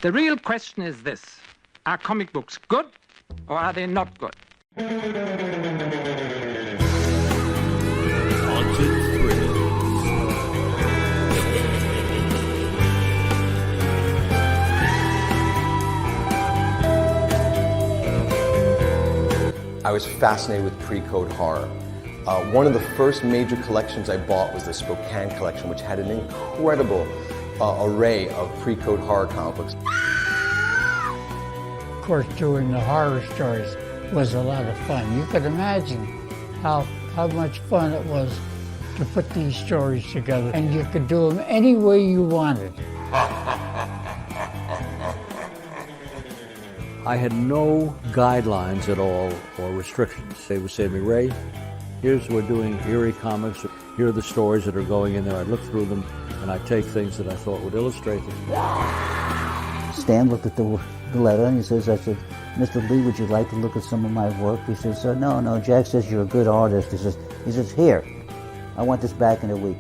The real question is this: are comic books good or are they not good? I was fascinated with pre-code horror. One of the first major collections I bought was the Spokane collection, which had an incredible array of pre-code horror comic books. Of course, doing the horror stories was a lot of fun. You could imagine how much fun it was to put these stories together, and you could do them any way you wanted. I had no guidelines at all or restrictions. They would say to me, Ray, we're doing Eerie Comics. Here are the stories that are going in there. I'd look through them, and I'd take things that I thought would illustrate them. Stan looked at the letter, and I said, Mr. Lee, would you like to look at some of my work? He says, no, Jack says you're a good artist. He says, here, I want this back in a week.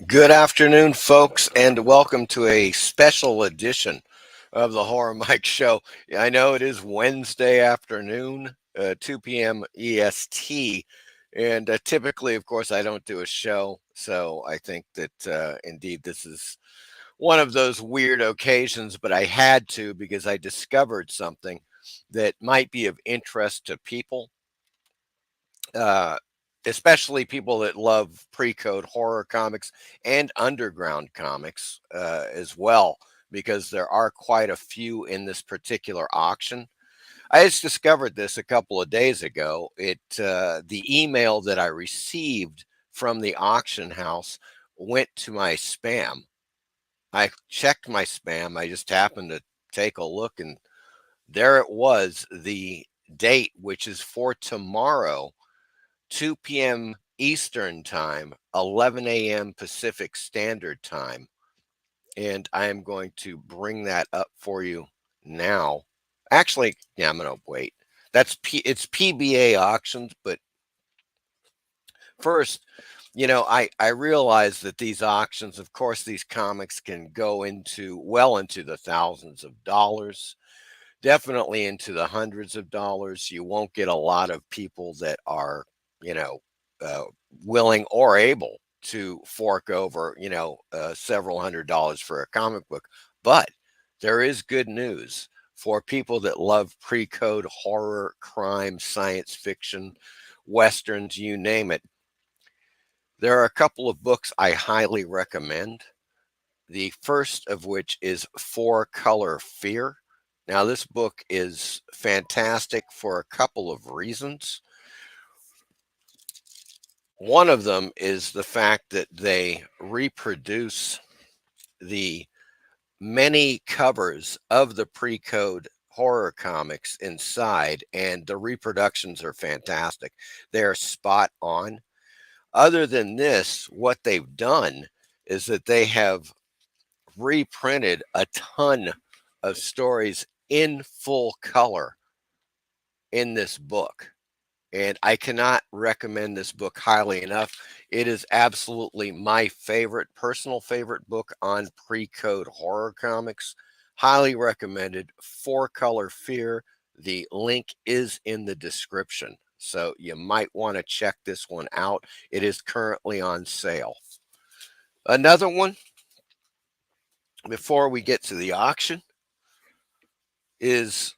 Good afternoon, folks, and welcome to a special edition of the Horror Mike Show. I know it is Wednesday afternoon, 2 p.m. EST, and typically, of course, I don't do a show, so I think that indeed this is one of those weird occasions, but I had to because I discovered something that might be of interest to people. Especially people that love pre-code horror comics and underground comics as well, because there are quite a few in this particular auction. I just discovered this a couple of days ago. The email that I received from the auction house went to my spam. I checked my spam. I just happened to take a look, and there it was, the date, which is for tomorrow, 2 p.m. Eastern Time, 11 a.m. Pacific Standard Time. And I am going to bring that up for you now. Actually, yeah, I'm going to wait. It's PBA auctions, but first, I realize that these auctions, of course, these comics can go well into the thousands of dollars, definitely into the hundreds of dollars. You won't get a lot of people that are willing or able to fork over, several $100s for a comic book. But there is good news for people that love pre-code horror, crime, science fiction, westerns, you name it. There are a couple of books I highly recommend. The first of which is 4-Color Fear. Now, this book is fantastic for a couple of reasons. One of them is the fact that they reproduce the many covers of the pre-code horror comics inside, and the reproductions are fantastic. They're spot on. Other than this, what they've done is that they have reprinted a ton of stories in full color in this book. And I cannot recommend this book highly enough. It is absolutely my personal favorite book on pre-code horror comics. Highly recommended. 4-Color Fear. The link is in the description, so you might want to check this one out. It is currently on sale. Another one, before we get to the auction, is,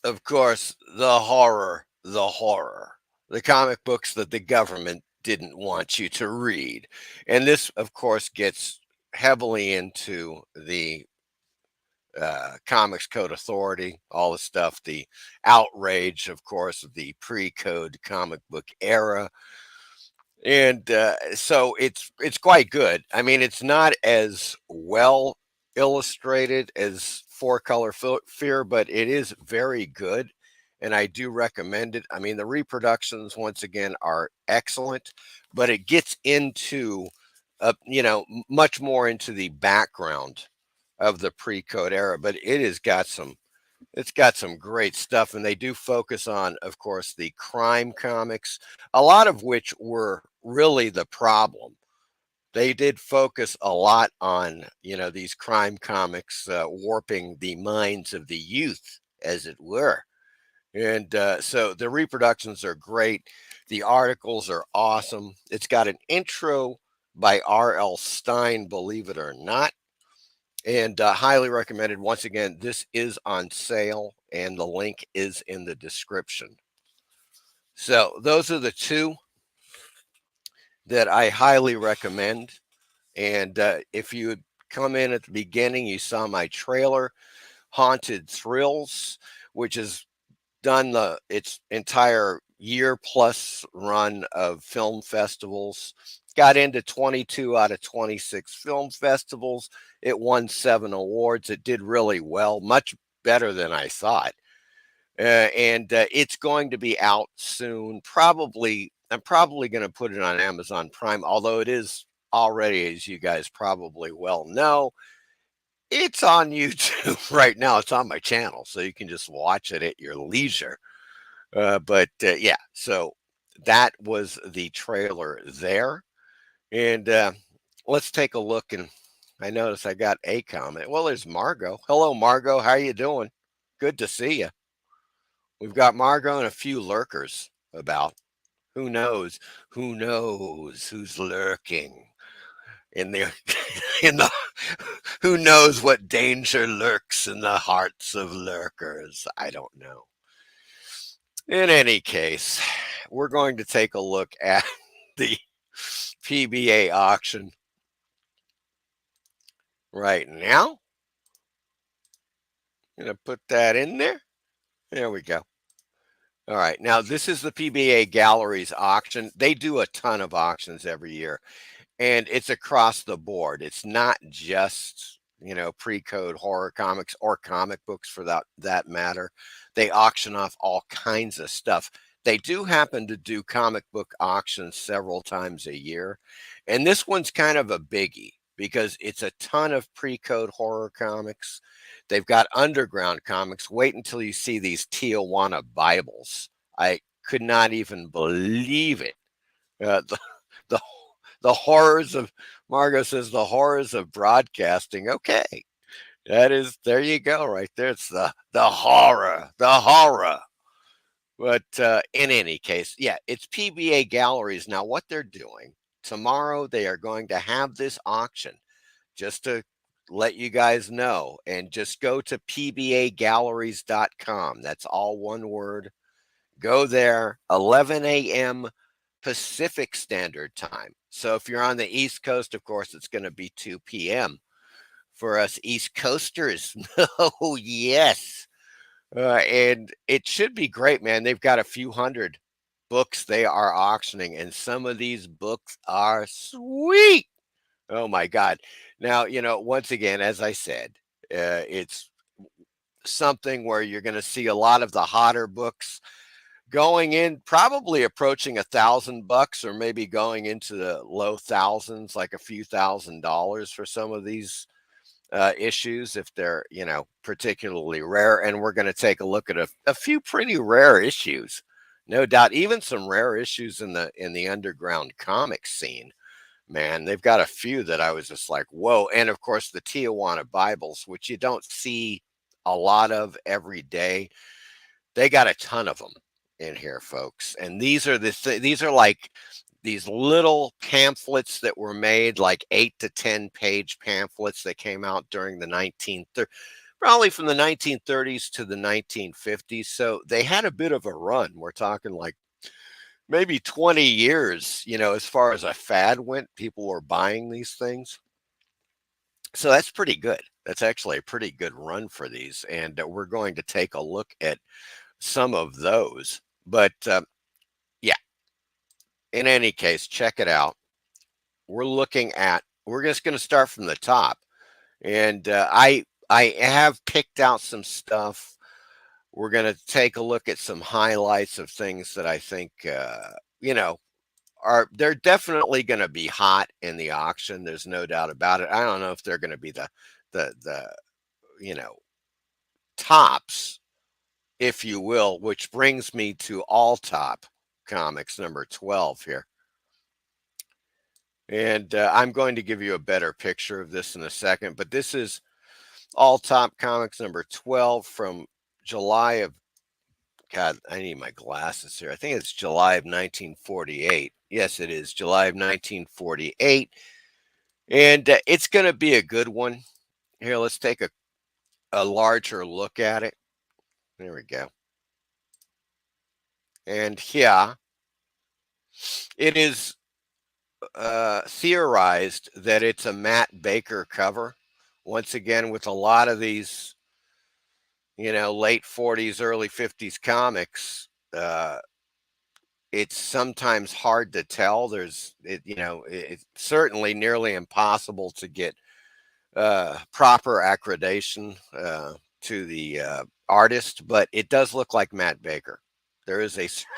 of course, the horror. The comic books that the government didn't want you to read. And this, of course, gets heavily into the Comics Code Authority, all the stuff, the outrage, of course, of the pre-code comic book era. And so it's quite good. I mean, it's not as well illustrated as 4-Color Fear, but it is very good. and I do recommend it. I mean, the reproductions, once again, are excellent, but it gets into, much more into the background of the pre-code era. But it's got some great stuff, and they do focus on, of course, the crime comics, a lot of which were really the problem. They did focus a lot on, these crime comics warping the minds of the youth, as it were. And so the reproductions are great. The articles are awesome. It's got an intro by R.L. Stine, believe it or not, and highly recommended. Once again, this is on sale, and the link is in the description. So those are the two that I highly recommend. And if you had come in at the beginning, you saw my trailer, Haunted Thrills, which has done its entire year plus run of film festivals. Got into 22 out of 26 film festivals. It won 7 awards. It did really well, much better than I thought. And it's going to be out soon. I'm probably going to put it on Amazon Prime, although it is already, as you guys probably well know, it's on YouTube right now. It's on my channel, so you can just watch it at your leisure. But yeah, so that was the trailer there. And let's take a look. And I notice I got a comment. Well, there's Margot. Hello, Margot. How you doing? Good to see you. We've got Margot and a few lurkers about. Who knows? Who knows who's lurking in the in the who knows what danger lurks in the hearts of lurkers? I don't know. In any case, we're going to take a look at the PBA auction right now. I'm going to put that in there. There we go. All right. Now, this is the PBA Galleries auction. They do a ton of auctions every year, and it's across the board. It's not just, pre-code horror comics or comic books for that matter. They auction off all kinds of stuff. They do happen to do comic book auctions several times a year, and this one's kind of a biggie because it's a ton of pre-code horror comics. They've got underground comics. Wait until you see these Tijuana Bibles. I could not even believe it. The the horrors of, Margot says, the horrors of broadcasting. Okay, there you go, right there. It's the horror. But in any case, yeah, it's PBA Galleries. Now, what they're doing tomorrow, they are going to have this auction, just to let you guys know, and just go to pbagalleries.com. That's all one word. Go there, 11 a.m. Pacific Standard Time. So if you're on the East Coast, of course, it's going to be 2 p.m. for us East Coasters. Oh, yes. And it should be great, man. They've got a few hundred books they are auctioning, and some of these books are sweet. Oh, my God. Now, once again, as I said, it's something where you're going to see a lot of the hotter books going in, probably approaching $1,000, or maybe going into the low thousands, like a few $1,000s for some of these issues, if they're, particularly rare. And we're going to take a look at a few pretty rare issues, no doubt. Even some rare issues in the underground comic scene. Man, they've got a few that I was just like, whoa. And of course, the Tijuana Bibles, which you don't see a lot of every day. They got a ton of them in here, folks. And these are these are like these little pamphlets that were made, like 8 to 10 page pamphlets that came out during the probably from the 1930s to the 1950s. So they had a bit of a run. We're talking like maybe 20 years, as far as a fad went. People were buying these things. So that's pretty good. That's actually a pretty good run for these. And we're going to take a look at some of those. But yeah, in any case, check it out. We're just going to start from the top. And I have picked out some stuff we're going to take a look at some highlights of things that I think, you know, they're definitely going to be hot in the auction. There's no doubt about it. I don't know if they're going to be the you know, tops, if you will, which brings me to All Top Comics number 12 here. And I'm going to give you a better picture of this in a second, but this is All Top Comics number 12 from July of, God, I need my glasses here. I think it's July of 1948. Yes, it is July of 1948. And it's going to be a good one. Here, let's take a larger look at it. There we go. And yeah, it is theorized that it's a Matt Baker cover. Once again, with a lot of these, you know, late 40s, early 50s comics, it's sometimes hard to tell. It's certainly nearly impossible to get proper accreditation to the artist, but it does look like Matt Baker. There is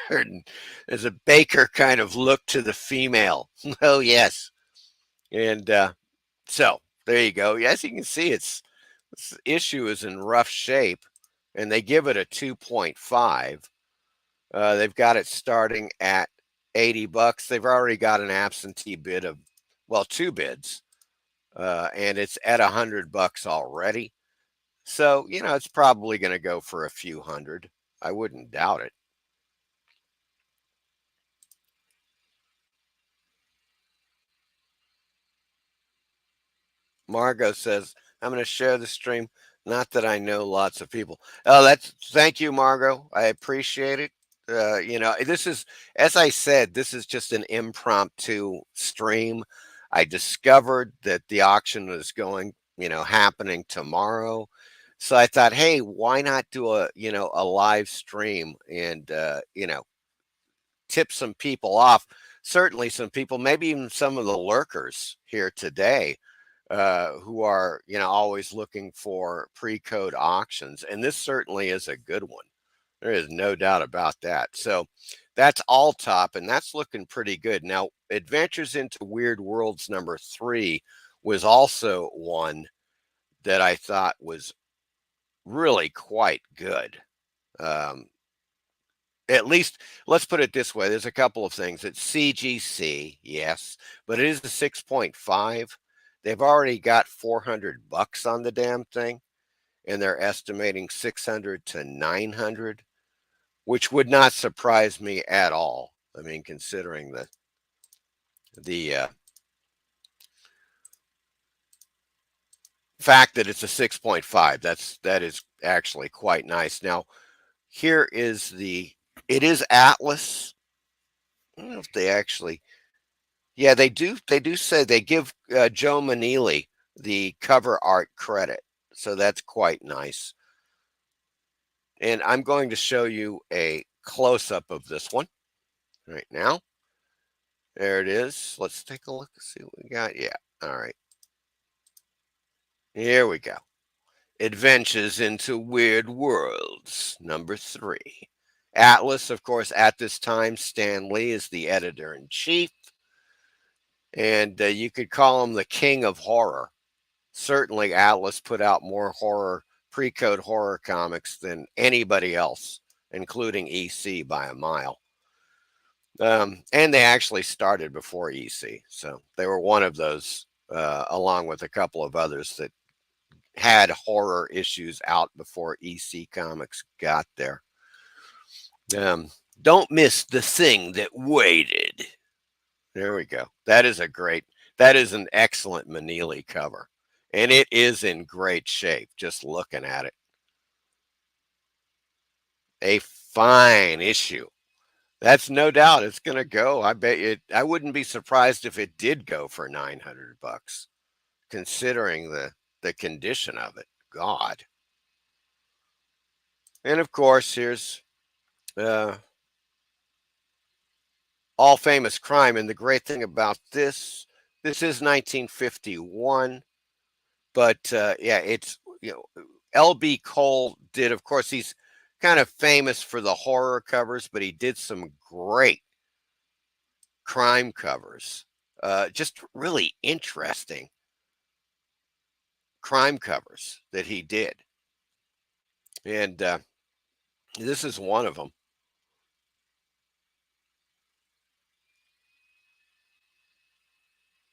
there's a Baker kind of look to the female. Oh, yes. And so there you go. As you can see, this issue is in rough shape, and they give it a 2.5. They've got it starting at $80. They've already got an absentee bid of, well, 2 bids, and it's at $100 already. So, you know, it's probably going to go for a few hundred. I wouldn't doubt it. Margot says, I'm going to share the stream. Not that I know lots of people. Oh, thank you, Margot. I appreciate it. You know, this is, as I said, this is just an impromptu stream. I discovered that the auction was happening tomorrow. So I thought, hey, why not do a live stream and, tip some people off. Certainly some people, maybe even some of the lurkers here today, who are, always looking for pre-code auctions. And this certainly is a good one. There is no doubt about that. So that's All Top, and that's looking pretty good. Now, Adventures into Weird Worlds number 3 was also one that I thought was really quite good. At least, let's put it this way. There's a couple of things. It's CGC, yes, but it is a 6.5. They've already got $400 on the damn thing, and they're estimating 600 to 900, which would not surprise me at all. I mean, considering the fact that it's a 6.5, that is actually quite nice. Now, here is it is Atlas. I don't know if they actually, yeah, they do say they give Joe Manili the cover art credit. So that's quite nice. And I'm going to show you a close-up of this one right now. There it is. Let's take a look and see what we got. Yeah. All right. Here we go. Adventures into Weird Worlds, number 3. Atlas, of course, at this time, Stan Lee is the editor-in-chief. And you could call him the king of horror. Certainly, Atlas put out more pre-code horror comics than anybody else, including EC by a mile. And they actually started before EC. So they were one of those, along with a couple of others that had horror issues out before EC Comics got there. Don't miss the thing that waited. There we go. That is an excellent Manili cover. And it is in great shape, just looking at it. A fine issue. That's no doubt it's going to go. I bet you, I wouldn't be surprised if it did go for $900, considering the condition of it. God. And of course, here's All Famous Crime. And the great thing about this is 1951, but yeah, it's, LB Cole did, of course, he's kind of famous for the horror covers, but he did some great crime covers. Just really interesting crime covers that he did. And this is one of them.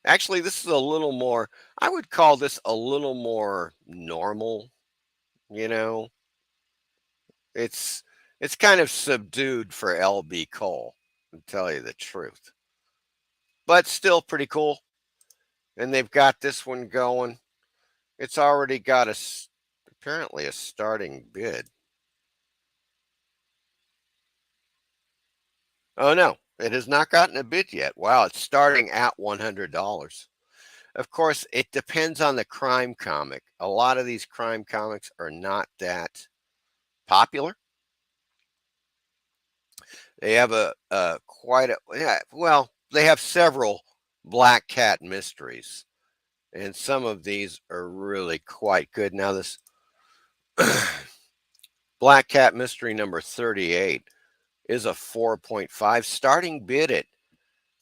Actually, this is a little more, I would call this a little more normal, you know. It's it's kind of subdued for LB Cole, to tell you the truth. But still pretty cool. And they've got this one going. It's already got apparently a starting bid. Oh no, it has not gotten a bid yet. Wow, it's starting at $100. Of course, it depends on the crime comic. A lot of these crime comics are not that popular. They have they have several Black Cat mysteries, and some of these are really quite good. Now, this Black Cat mystery number 38 is a 4.5, starting bid at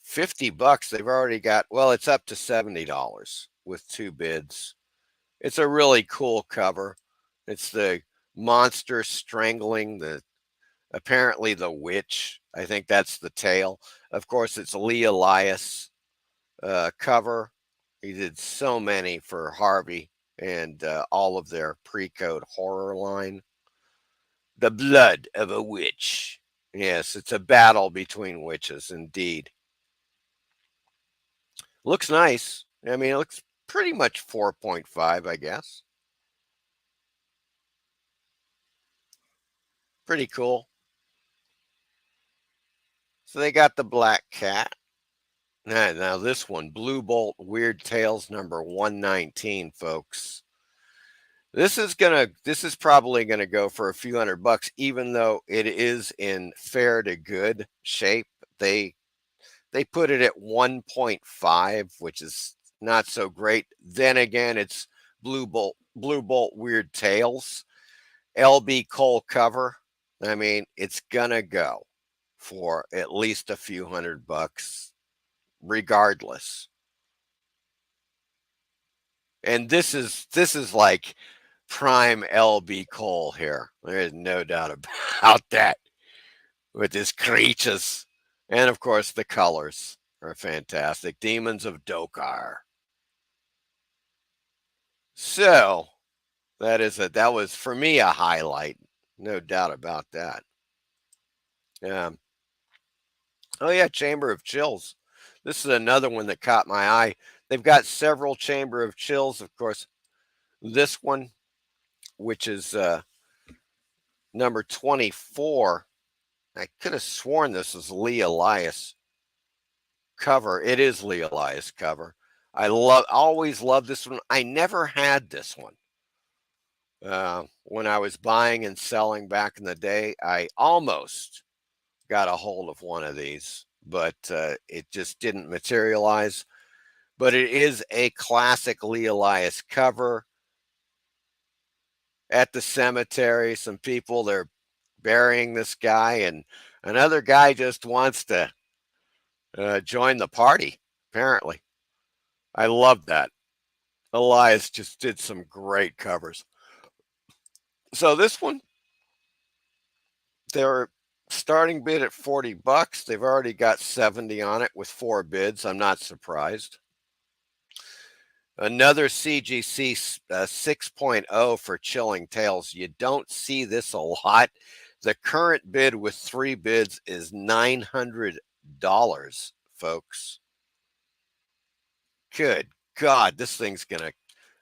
$50. They've already got, well, it's up to $70 with 2 bids. It's a really cool cover. It's the monster strangling apparently the witch. I think that's the tale. Of course, it's Lee Elias cover. He did so many for Harvey and all of their pre-code horror line. The blood of a witch. Yes, it's a battle between witches, indeed. Looks nice. I mean, it looks pretty much 4.5, I guess. Pretty cool. So they got the Black Cat. Now this one, Blue Bolt Weird Tales number 119, folks. This is probably gonna go for a few $100, even though it is in fair to good shape. They put it at 1.5, which is not so great. Then again, it's Blue Bolt Weird Tales, LB Cole cover. I mean, it's gonna go for at least a few $100, regardless. And this is like prime LB Cole here. There's no doubt about that. With his creatures. And of course, the colors are fantastic. Demons of Dokar. So that was for me a highlight. No doubt about that. Oh yeah, Chamber of Chills. This is another one that caught my eye. They've got several Chamber of Chills, of course. This one, which is number 24. I could have sworn this was Lee Elias cover. It is Lee Elias cover. I always loved this one. I never had this one. When I was buying and selling back in the day, I almost got a hold of one of these, but it just didn't materialize. But it is a classic Lee Elias cover. At the cemetery, some people, they're burying this guy, and another guy just wants to join the party, apparently. I love that. Elias just did some great covers. So this one, they're starting bid at $40. They've already got 70 on it with 4 bids. I'm not surprised. Another CGC 6.0 for Chilling Tales. You don't see this a lot. The current bid with 3 bids is $900, folks. Good God, this thing's gonna.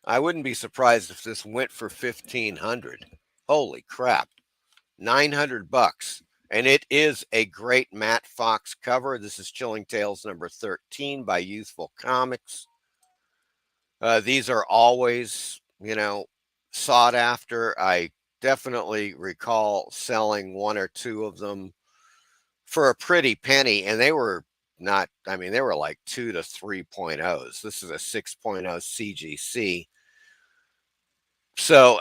I wouldn't be surprised if this went for $1,500. Holy crap, $900, and it is a great Matt Fox cover. This is Chilling Tales number 13 by Youthful Comics. These are always, sought after. I definitely recall selling 1 or 2 of them for a pretty penny, and they were they were like 2 to 3.0s. This is a 6.0 CGC. So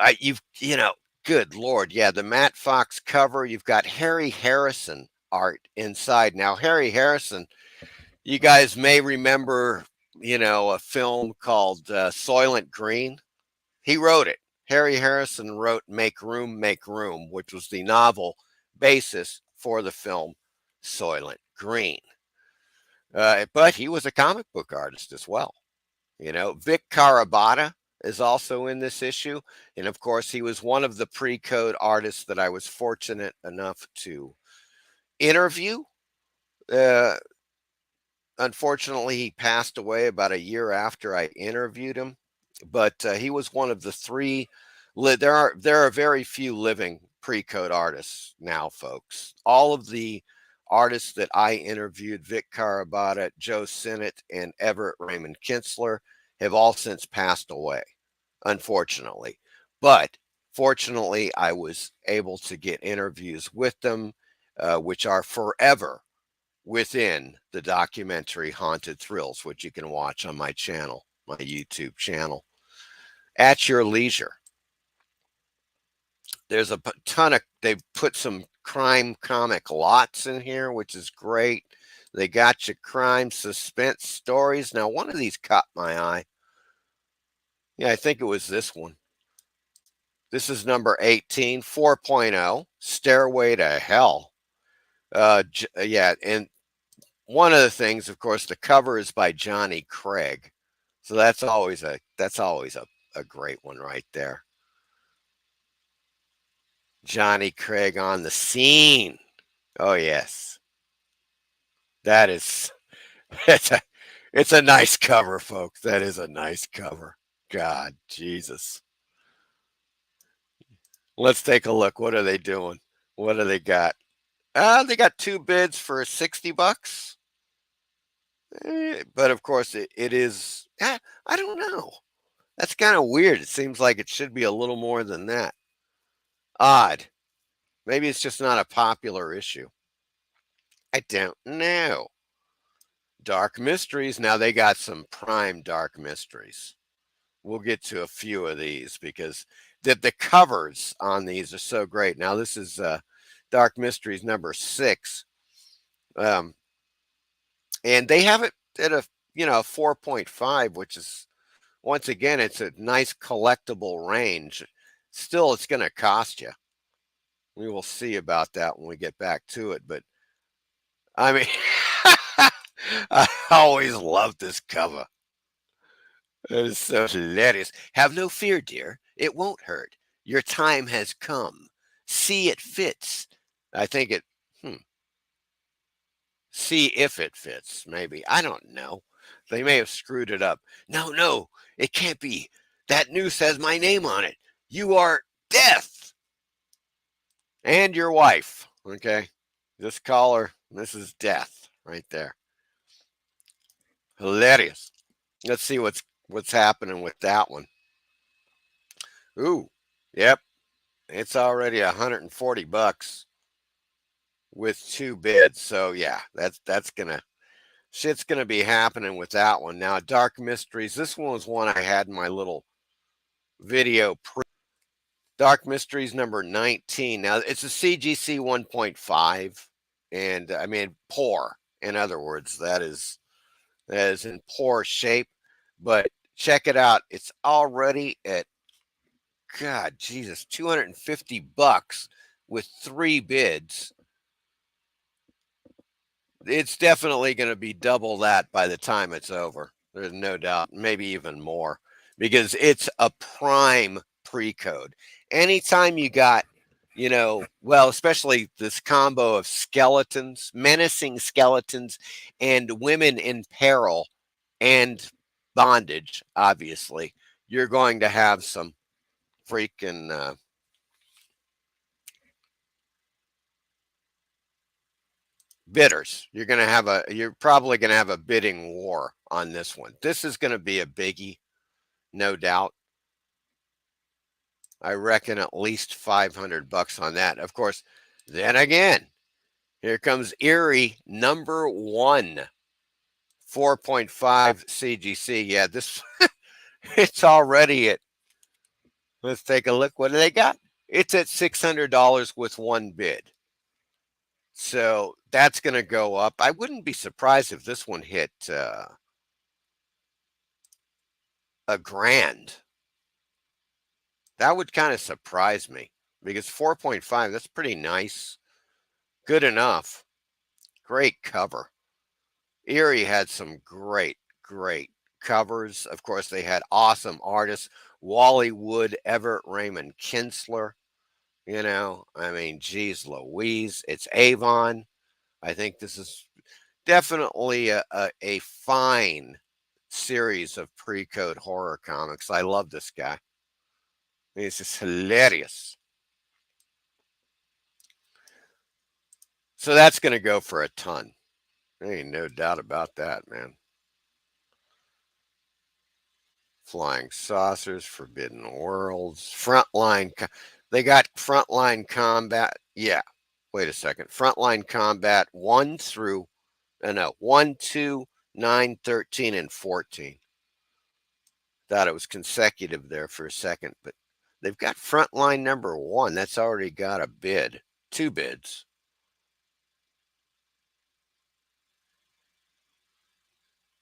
good Lord. Yeah, the Matt Fox cover. You've got Harry Harrison art inside. Now, Harry Harrison, you guys may remember, a film called Soylent Green. He wrote it. Harry Harrison wrote Make Room, which was the novel basis for the film Soylent Green. But he was a comic book artist as well. Vic Carabata is also in this issue. And of course, he was one of the pre-code artists that I was fortunate enough to interview. Unfortunately, he passed away about a year after I interviewed him. But he was one of the three. There are very few living pre-code artists now, folks. All of the artists that I interviewed, Vic Carabata, Joe Sinnott, and Everett Raymond Kinsler, have all since passed away, unfortunately. But fortunately, I was able to get interviews with them, which are forever within the documentary Haunted Thrills, which you can watch on my channel, my YouTube channel, at your leisure. There's a ton of, they've put some crime comic lots in here, which is great. They got your crime suspense stories. Now, one of these caught my eye. Yeah, I think it was this one. This is number 18, 4.0, Stairway to Hell. Yeah, and one of the things, of course, the cover is by Johnny Craig. So that's always a great one right there. Johnny Craig on the scene. Oh yes. That is it's a nice cover, folks. That is a nice cover. God, Jesus. Let's take a look. What are they doing? What do they got? They got 2 bids for $60. But of course it is, I don't know. That's kind of weird. It seems like it should be a little more than that. Odd. Maybe it's just not a popular issue. I don't know. Dark Mysteries. Now they got some prime Dark Mysteries. We'll get to a few of these because the covers on these are so great. Now this is Dark Mysteries number 6. And they have it at a 4.5, which is, once again, it's a nice collectible range. Still, it's going to cost you. We will see about that when we get back to it. But I mean, I always love this cover. It is so hilarious. Have no fear, dear. It won't hurt. Your time has come. See it fits. I think it, see if it fits, maybe. I don't know. They may have screwed it up. No, it can't be. That noose has my name on it. You are Death. And your wife, okay? Just call her Mrs. Death right there. Hilarious. Let's see what's happening with that one. Ooh, yep. It's already $140 with 2 bids. So yeah, shit's gonna be happening with that one. Now, Dark Mysteries. This one was one I had in my little video. Dark Mysteries number 19. Now it's a CGC 1.5, and I mean poor. In other words, that is in poor shape. But check it out. It's already at, God, Jesus, $250 with 3 bids. It's definitely going to be double that by the time it's over. There's no doubt, maybe even more, because it's a prime pre-code. Anytime you got, well, especially this combo of skeletons, menacing skeletons, and women in peril and bondage, obviously, you're going to have some freaking bidders. You're probably going to have a bidding war on this one. This is going to be a biggie, no doubt. I reckon at least $500 on that. Of course, then again, here comes Erie number 1, 4.5 CGC. Yeah, this it's already at. Let's take a look. What do they got? It's at $600 with one bid. So that's going to go up. I wouldn't be surprised if this one hit $1,000. That would kind of surprise me because 4.5, that's pretty nice. Good enough. Great cover. Erie had some great covers. Of course, they had awesome artists. Wally Wood, Everett Raymond Kinsler. You know, I mean, geez Louise. It's Avon. I think this is definitely a fine series of pre-code horror comics. I love this guy. He's just hilarious. So that's going to go for a ton. There ain't no doubt about that, man. Flying Saucers, Forbidden Worlds, Frontline. They got Frontline Combat. Yeah. Wait a second. Frontline Combat 1 through, no, 1, 2, 9, 13, and 14. Thought it was consecutive there for a second, but they've got Frontline number 1. That's already got a bid. 2 bids.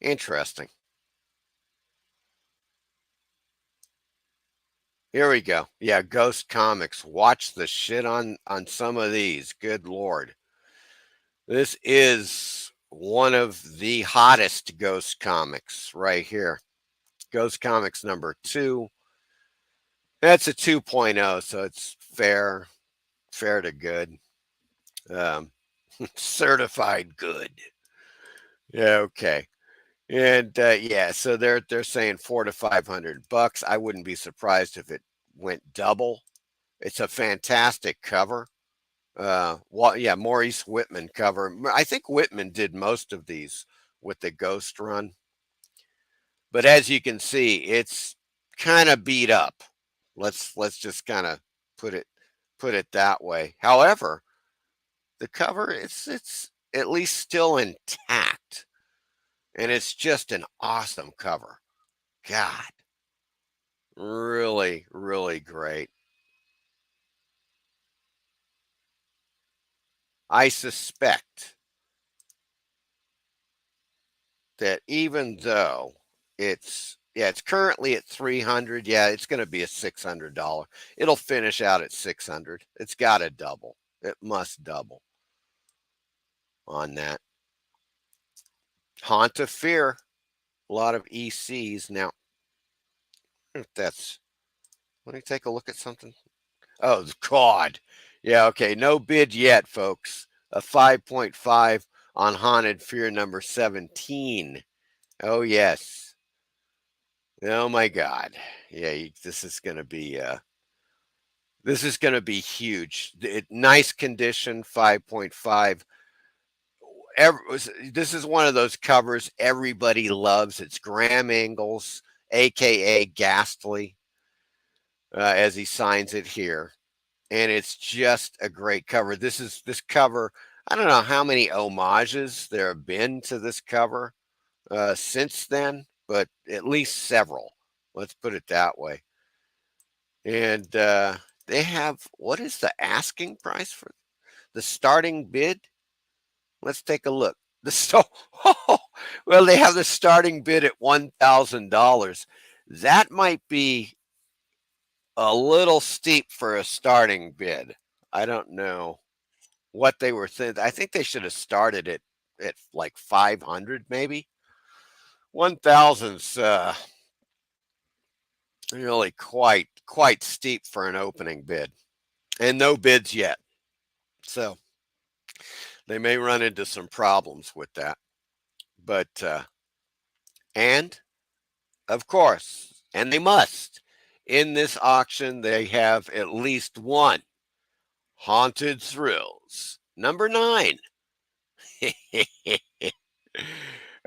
Interesting. Here we go. Yeah, Ghost Comics. Watch the shit on some of these. Good Lord. This is one of the hottest Ghost Comics right here. Ghost Comics number 2. That's a 2.0, so it's fair to good. Certified good. Yeah, okay. And yeah, so they're saying $400 to $500. I wouldn't be surprised if it went double. It's a fantastic cover. Well, yeah, Maurice Whitman cover. I think Whitman did most of these with the Ghost run. But as you can see, it's kind of beat up. Let's just kind of put it that way. However, the cover it's at least still intact. And it's just an awesome cover. God. Really, really great. I suspect that even though it's currently at $300, yeah, it's going to be a $600. It'll finish out at $600. It's got to double. It must double on that. Haunt of Fear. A lot of ECs. Now, let me take a look at something. Oh, God. Yeah, okay. No bid yet, folks. A 5.5 on Haunted Fear number 17. Oh, yes. Oh, my God. Yeah, this is going to be huge. Nice condition, 5.5. This is one of those covers everybody loves. It's Graham Ingalls, a.k.a. Ghastly, as he signs it here. And it's just a great cover. This cover, I don't know how many homages there have been to this cover since then, but at least several. Let's put it that way. And they have, what is the asking price for the starting bid? Let's take a look. Well, they have the starting bid at $1,000. That might be a little steep for a starting bid. I don't know what they were thinking. I think they should have started it at like 500, maybe. 1,000's really quite steep for an opening bid, and no bids yet. So they may run into some problems with that. But and of course, and they must. In this auction, they have at least one Haunted Thrills, number 9.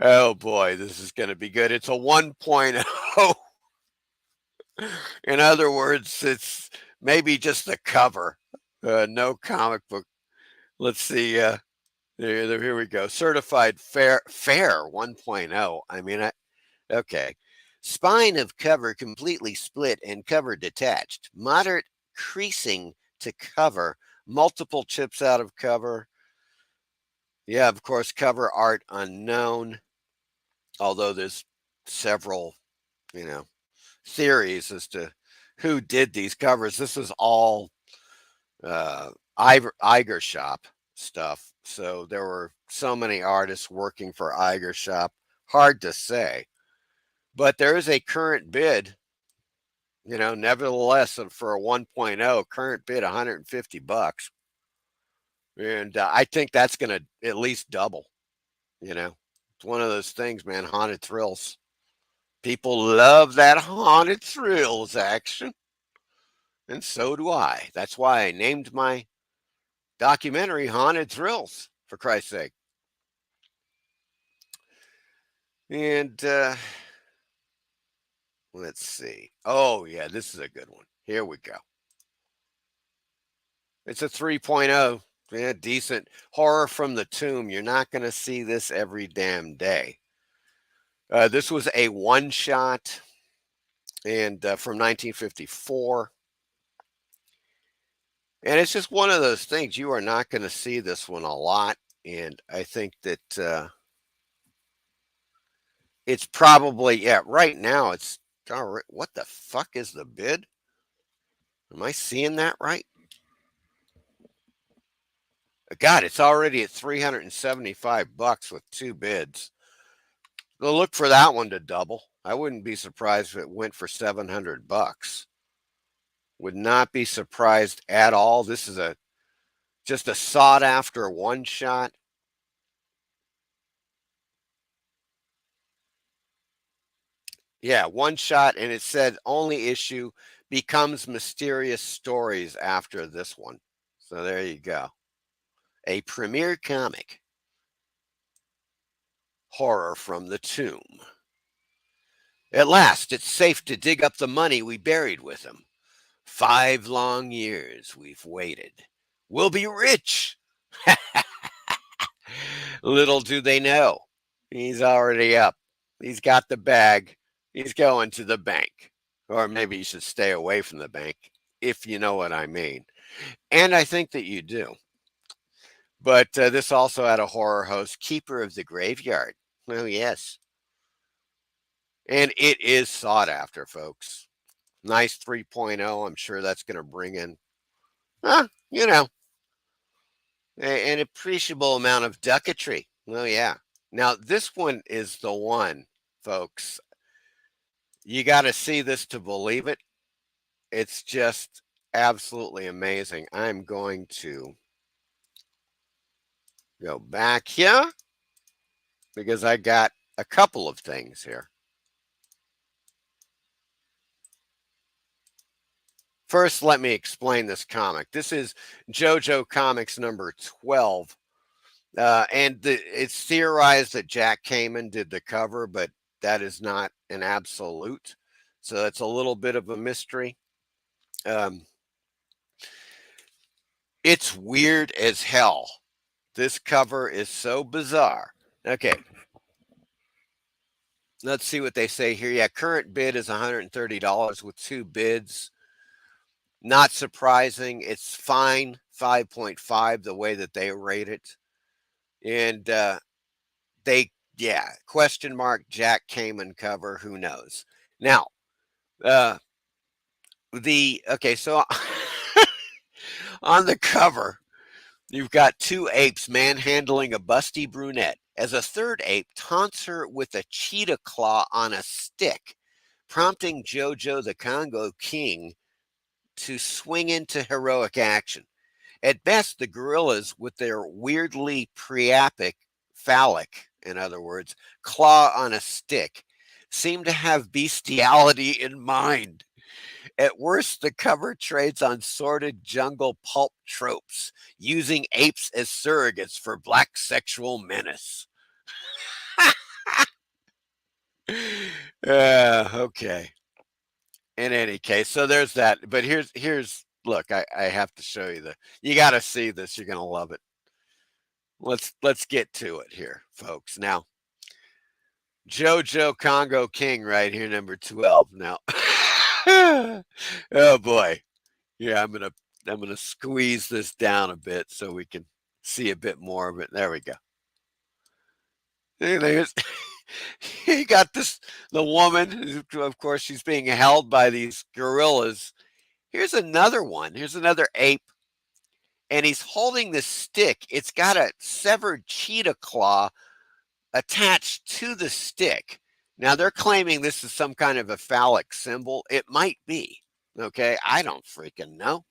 Oh boy, this is going to be good. It's a 1.0. In other words, it's maybe just the cover, no comic book. Let's see. Here we go. Certified fair 1.0. I mean, okay. Spine of cover completely split and cover detached. Moderate increasing to cover, multiple chips out of cover. Yeah, of course, cover art unknown, although there's several, theories as to who did these covers. This is all Iger Shop stuff. So there were so many artists working for Iger Shop. Hard to say. But there is a current bid, nevertheless, for a 1.0, current bid $150. And I think that's going to at least double. It's one of those things, man. Haunted thrills. People love that haunted thrills action. And so do I. That's why I named my documentary Haunted Thrills, for Christ's sake. And let's see. Oh, yeah, this is a good one. Here we go. It's a 3.0. Yeah, decent. Horror from the Tomb. You're not going to see this every damn day. This was a one-shot and from 1954. And it's just one of those things. You are not going to see this one a lot. And I think that it's probably, right now it's, what the fuck is the bid? Am I seeing that right? God, it's already at $375 with 2 bids. They'll look for that one to double. I wouldn't be surprised if it went for $700. Would not be surprised at all. This is just a sought after one shot. Yeah, one shot, and it said only issue becomes mysterious stories after this one. So there you go. A premiere comic. Horror from the Tomb. At last, it's safe to dig up the money we buried with him. 5 long years we've waited. We'll be rich. Little do they know, he's already up. He's got the bag. He's going to the bank. Or maybe you should stay away from the bank, if you know what I mean. And I think that you do. But this also had a horror host, Keeper of the Graveyard. Oh, yes. And it is sought after, folks. Nice 3.0. I'm sure that's going to bring in, an appreciable amount of ducatry. Oh, yeah. Now, this one is the one, folks. You got to see this to believe it. It's just absolutely amazing. I'm going to go back here because I got a couple of things here. First, let me explain this comic. This is JoJo Comics number 12. And it's theorized that Jack Kamen did the cover, but that is not an absolute. So that's a little bit of a mystery. It's weird as hell. This cover is so bizarre. Okay. Let's see what they say here. Yeah, current bid is $130 with 2 bids. Not surprising. It's fine. 5.5, the way that they rate it. And question mark Jack Kamen cover. Who knows? Now, so on the cover, you've got 2 apes manhandling a busty brunette as a third ape taunts her with a cheetah claw on a stick, prompting JoJo the Congo King to swing into heroic action. At best, the gorillas, with their weirdly phallic, in other words, claw on a stick, seem to have bestiality in mind. At worst, the cover trades on sordid jungle pulp tropes, using apes as surrogates for black sexual menace. Okay. In any case, so there's that. But here's look, I have to show you you got to see this. You're going to love it. Let's get to it here, folks. Now, JoJo Congo King right here, number 12. Now, oh boy. Yeah, I'm gonna squeeze this down a bit so we can see a bit more of it. There we go. There's, he got the woman, of course, she's being held by these gorillas. Here's another one. Here's another ape, and he's holding this stick. It's got a severed cheetah claw attached to the stick. Now they're claiming this is some kind of a phallic symbol. It might be. Okay, I don't freaking know.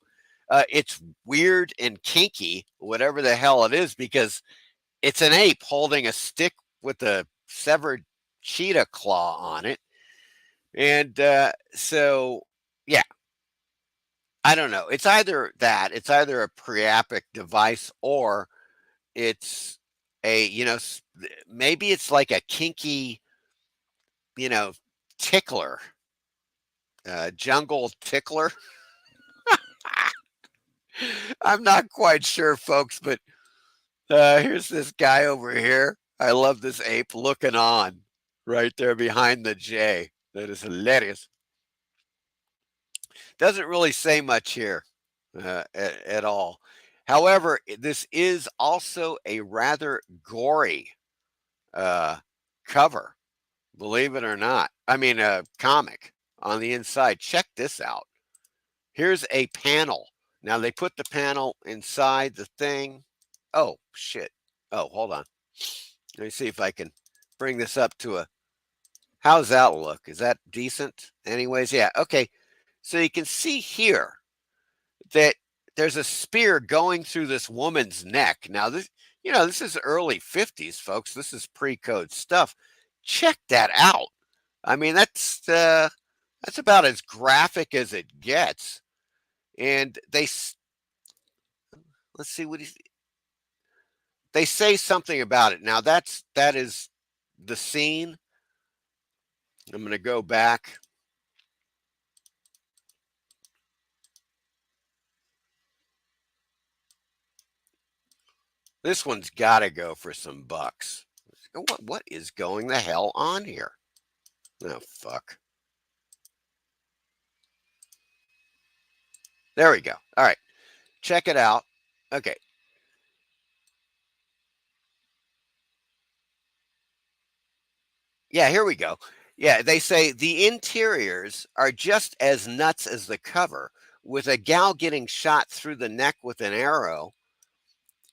It's weird and kinky, whatever the hell it is, because it's an ape holding a stick with a severed cheetah claw on it. And so, yeah, I don't know. It's either that, it's either a priapic device, or it's a, maybe it's like a kinky, you know, tickler, jungle tickler. I'm not quite sure, folks, but here's this guy over here. I love this ape looking on right there behind the J. That is hilarious. Doesn't really say much here at all. However, this is also a rather gory cover, believe it or not. I mean, a comic on the inside. Check this out. Here's a panel. Now, they put the panel inside the thing. Oh, shit. Oh, hold on. Let me see if I can bring this up to a... How's that look? Is that decent? Anyways, yeah, okay. So you can see here that there's a spear going through this woman's neck. Now, this is early 50s, folks. This is pre-code stuff. Check that out. I mean, that's about as graphic as it gets. And let's see what they say something about it. Now, that is the scene. I'm going to go back. This one's got to go for some bucks. What is going the hell on here? Oh, fuck. There we go. All right. Check it out. Okay. Yeah, here we go. Yeah, they say the interiors are just as nuts as the cover, with a gal getting shot through the neck with an arrow,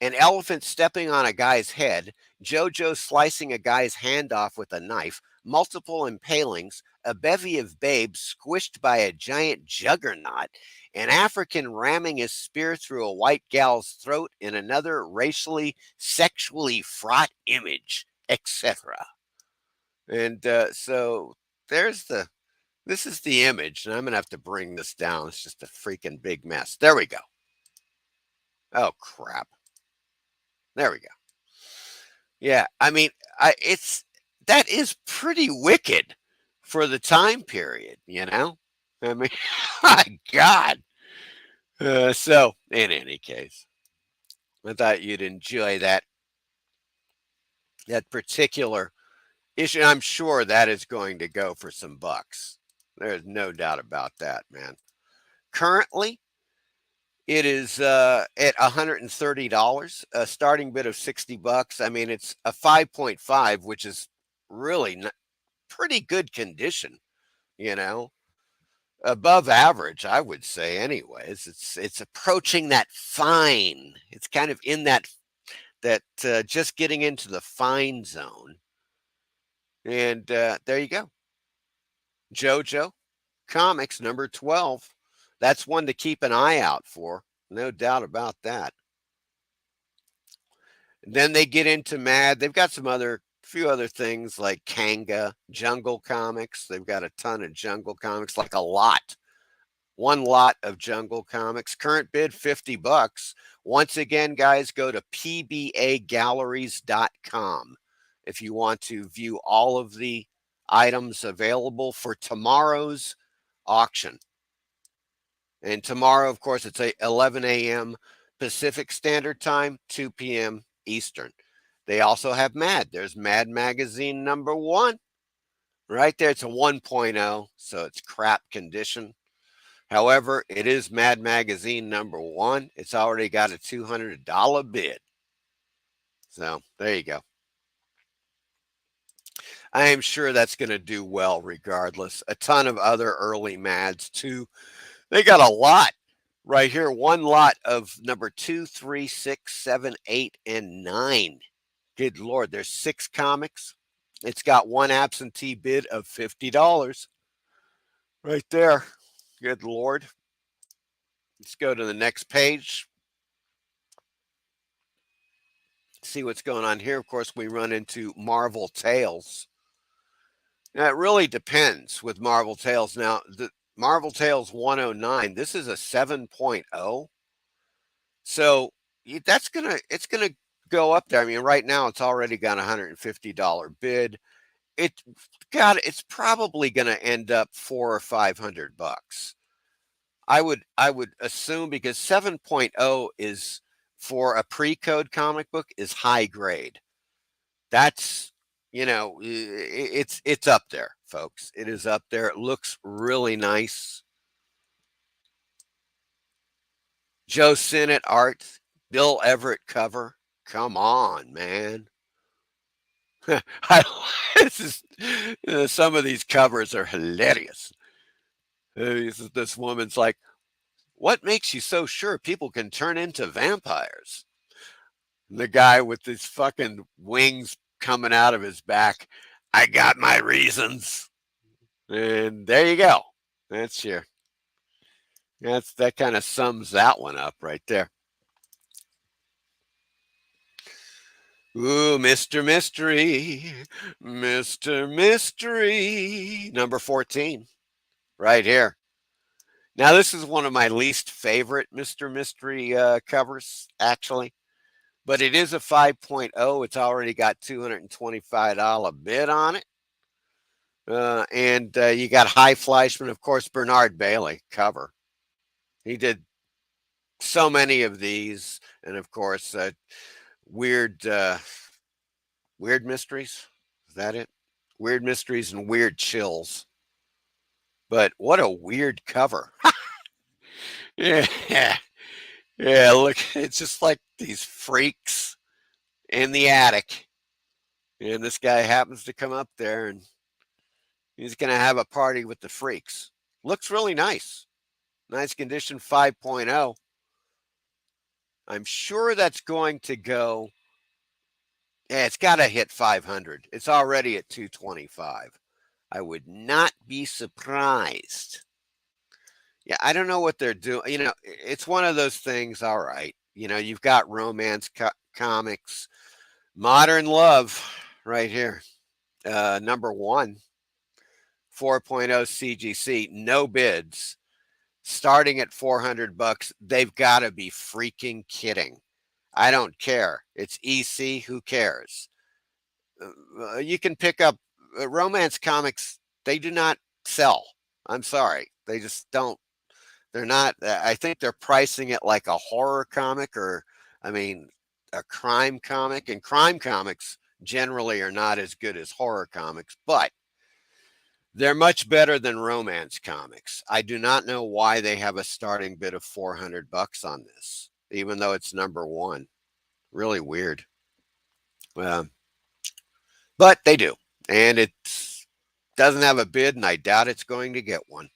an elephant stepping on a guy's head, JoJo slicing a guy's hand off with a knife, multiple impalings, a bevy of babes squished by a giant juggernaut, an African ramming his spear through a white gal's throat in another racially, sexually fraught image, etc. And so this is the image, and I'm going to have to bring this down. It's just a freaking big mess. There we go. Oh, crap. There we go. Yeah, I mean, that is pretty wicked for the time period, I mean, my God. So, in any case, I thought you'd enjoy that particular issue. I'm sure that is going to go for some bucks. There's no doubt about that, man. Currently, it is at $130, a starting bid of $60. I mean, it's a 5.5, which is really pretty good condition, above average, I would say. Anyways, it's approaching that fine. It's kind of in that just getting into the fine zone. And there you go. JoJo Comics number 12. That's one to keep an eye out for. No doubt about that. And then they get into Mad. They've got few other things like Kanga, Jungle Comics. They've got a ton of Jungle Comics, like a lot. One lot of Jungle Comics. Current bid, $50. Once again, guys, go to pbagalleries.com if you want to view all of the items available for tomorrow's auction. And tomorrow, of course, it's 11 a.m. Pacific Standard Time, 2 p.m. Eastern. They also have Mad. There's Mad Magazine number 1. Right there, it's a 1.0, so it's crap condition. However, it is Mad Magazine #1. It's already got a $200 bid. So there you go. I am sure that's going to do well regardless. A ton of other early Mads too. They got a lot right here. One lot of number 2, 3, 6, 7, 8, and 9. Good Lord, there's 6 comics. It's got one absentee bid of $50 right there. Good Lord. Let's go to the next page. See what's going on here. Of course, we run into Marvel Tales. Now, it really depends with Marvel Tales. Now, the Marvel Tales 109, this is a 7.0. So it's gonna go up there. I mean, right now it's already got a $150 bid. It's probably gonna end up $400 or $500. I would assume, because 7.0 is, for a pre-code comic book, is high grade. That's, it's up there, folks. It is up there. It looks really nice. Joe Sinnott art, Bill Everett cover. Come on, man. Some of these covers are hilarious. This woman's like, "What makes you so sure people can turn into vampires?" And the guy with his fucking wings coming out of his back, "I got my reasons." And there you go. That kind of sums that one up right there. Ooh, Mr. Mystery, Mr. Mystery, number 14, right here. Now, this is one of my least favorite Mr. Mystery covers, actually, but it is a 5.0. It's already got $225 bid on it. And you got High Fleischman, of course, Bernard Bailey cover. He did so many of these, and of course, Weird Mysteries. Is that it? Weird Mysteries and Weird Chills. But what a weird cover. Yeah. Yeah, look, it's just like these freaks in the attic. And this guy happens to come up there and he's going to have a party with the freaks. Looks really nice. Nice condition, 5.0. I'm sure that's going to go. Yeah, it's got to hit 500. It's already at 225. I would not be surprised. Yeah, I don't know what they're doing. It's one of those things. All right. You've got romance comics, Modern Love right here. Number 1, 4.0 CGC, no bids, starting at $400. They've got to be freaking kidding. I don't care. It's EC. Who cares? You can pick up romance comics. They do not sell. I'm sorry. They just don't. They're not. I think they're pricing it like a horror comic, or, a crime comic. And crime comics generally are not as good as horror comics, but they're much better than romance comics. I do not know why they have a starting bid of $400 on this, even though it's number 1. Really weird. But they do. And it doesn't have a bid, and I doubt it's going to get one.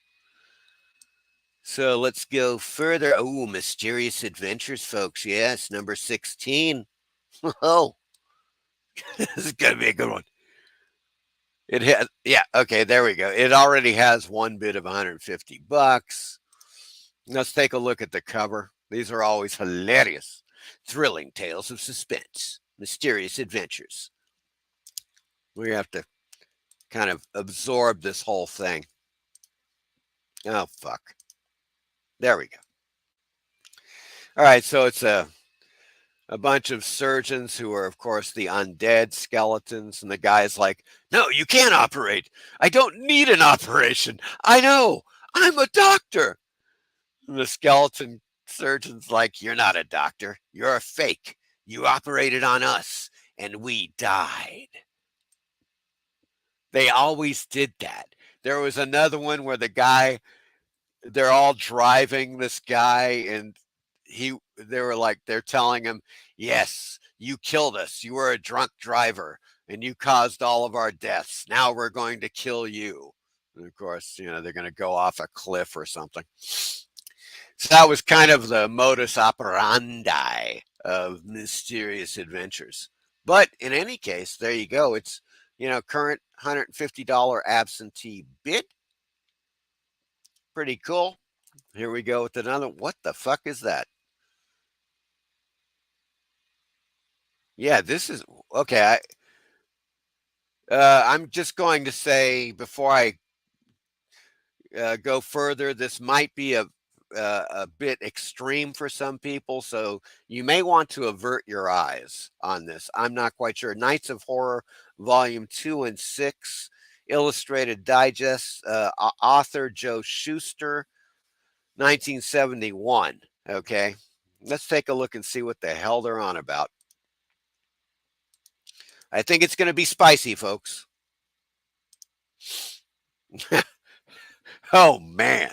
So let's go further. Oh, Mysterious Adventures, folks. Yes, number 16. Oh, this is going to be a good one. It has, yeah, okay, there we go. It already has one bid of $150. Let's take a look at the cover. These are always hilarious. Thrilling tales of suspense, mysterious adventures. We have to kind of absorb this whole thing. Oh, fuck. There we go. All right, so it's a bunch of surgeons who are, of course, the undead skeletons. And the guy's like, "No, you can't operate. I don't need an operation. I know. I'm a doctor." And the skeleton surgeon's like, "You're not a doctor. You're a fake. You operated on us, and we died." They always did that. There was another one where the guy they're all driving this guy, and they're telling him, yes, you killed us, you were a drunk driver and you caused all of our deaths, now we're going to kill you. And of course, they're going to go off a cliff or something. So that was kind of the modus operandi of Mysterious Adventures. But in any case, there you go. It's current $150 absentee bid. Pretty cool. Here we go with another. What the fuck is that? Yeah, this is okay. I'm just going to say before I go further, this might be a bit extreme for some people, so you may want to avert your eyes on this. I'm not quite sure. Knights of Horror, Volume 2 and 6, Illustrated Digest, author Joe Shuster, 1971. Okay, let's take a look and see what the hell they're on about. I think it's going to be spicy, folks. Oh, man.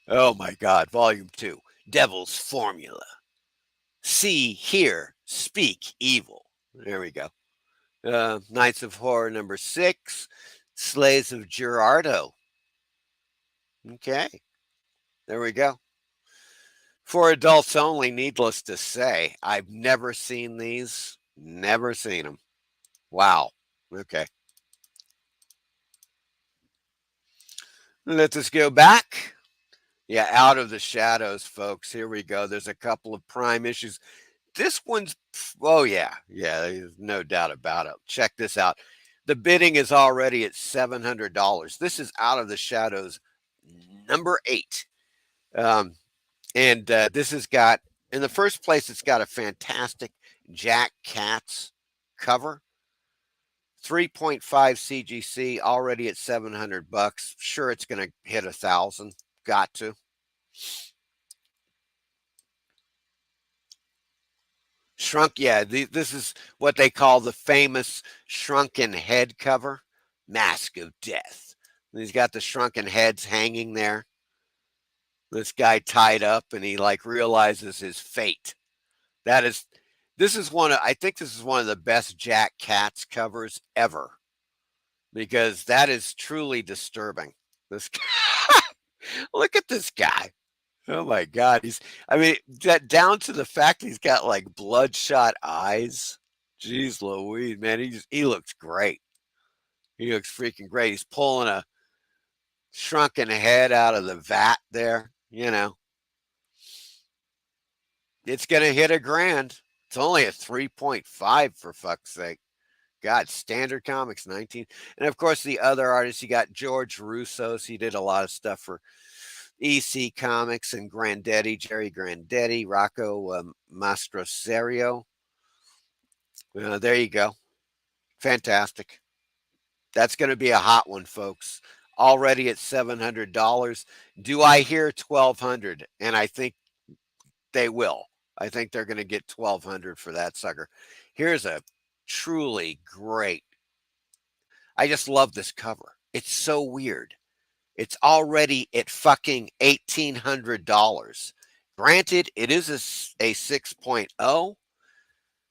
Oh, my God. Volume 2. Devil's Formula. See, hear, speak evil. There we go. Knights of Horror number 6. Slaves of Gerardo. Okay. There we go. For adults only, needless to say. I've never seen these. Never seen them. Wow. Okay. Let us go back. Yeah, Out of the Shadows, folks. Here we go. There's a couple of prime issues. This one's, oh, yeah. Yeah, there's no doubt about it. Check this out. The bidding is already at $700. This is Out of the Shadows number 8. And this has got, in the first place, it's got a fantastic Jack Katz cover. 3.5 CGC, already at $700. Sure, it's going to hit 1,000. Got to. Shrunk, yeah, this is what they call the famous shrunken head cover. Mask of Death. And he's got the shrunken heads hanging there. This guy tied up, and he realizes his fate. This is one of the best Jack Katz covers ever, because that is truly disturbing. This guy, look at this guy. Oh my God. Down to the fact he's got bloodshot eyes. Jeez Louise, man. He looks great. He looks freaking great. He's pulling a shrunken head out of the vat there. It's going to hit $1,000. It's only a 3.5 for fuck's sake. God, Standard Comics 19. And of course, the other artists, you got George Russos. He did a lot of stuff for EC Comics and Grandetti, Jerry Grandetti, Rocco Mastroserio. There you go. Fantastic. That's going to be a hot one, folks. Already at $700. Do I hear $1,200? And I think they will. I think they're going to get $1,200 for that sucker. Here's a truly great. I just love this cover. It's so weird. It's already at fucking $1,800. Granted, it is a 6.0.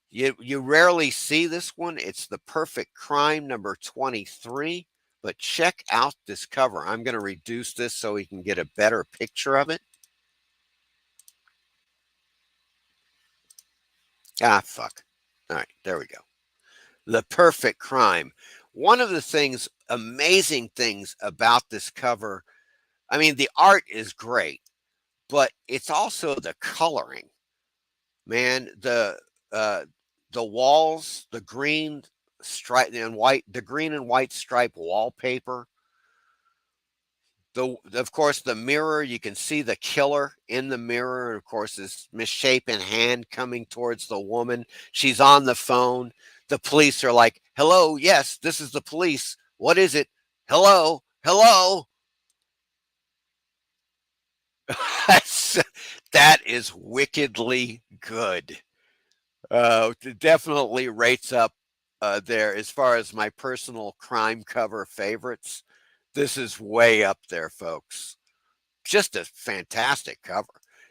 You rarely see this one. It's The Perfect Crime number 23. But check out this cover. I'm going to reduce this so we can get a better picture of it. Ah, fuck. All right, there we go. The Perfect Crime. One of the amazing things about this cover, the art is great, but it's also the coloring. Man, the walls, the green stripe and white, the green and white stripe wallpaper. Of course, the mirror, you can see the killer in the mirror. And of course, this misshapen hand coming towards the woman. She's on the phone. The police are like, hello, yes, this is the police. What is it? Hello, hello. That is wickedly good. It definitely rates up there as far as my personal crime cover favorites. This is way up there, folks. Just a fantastic cover.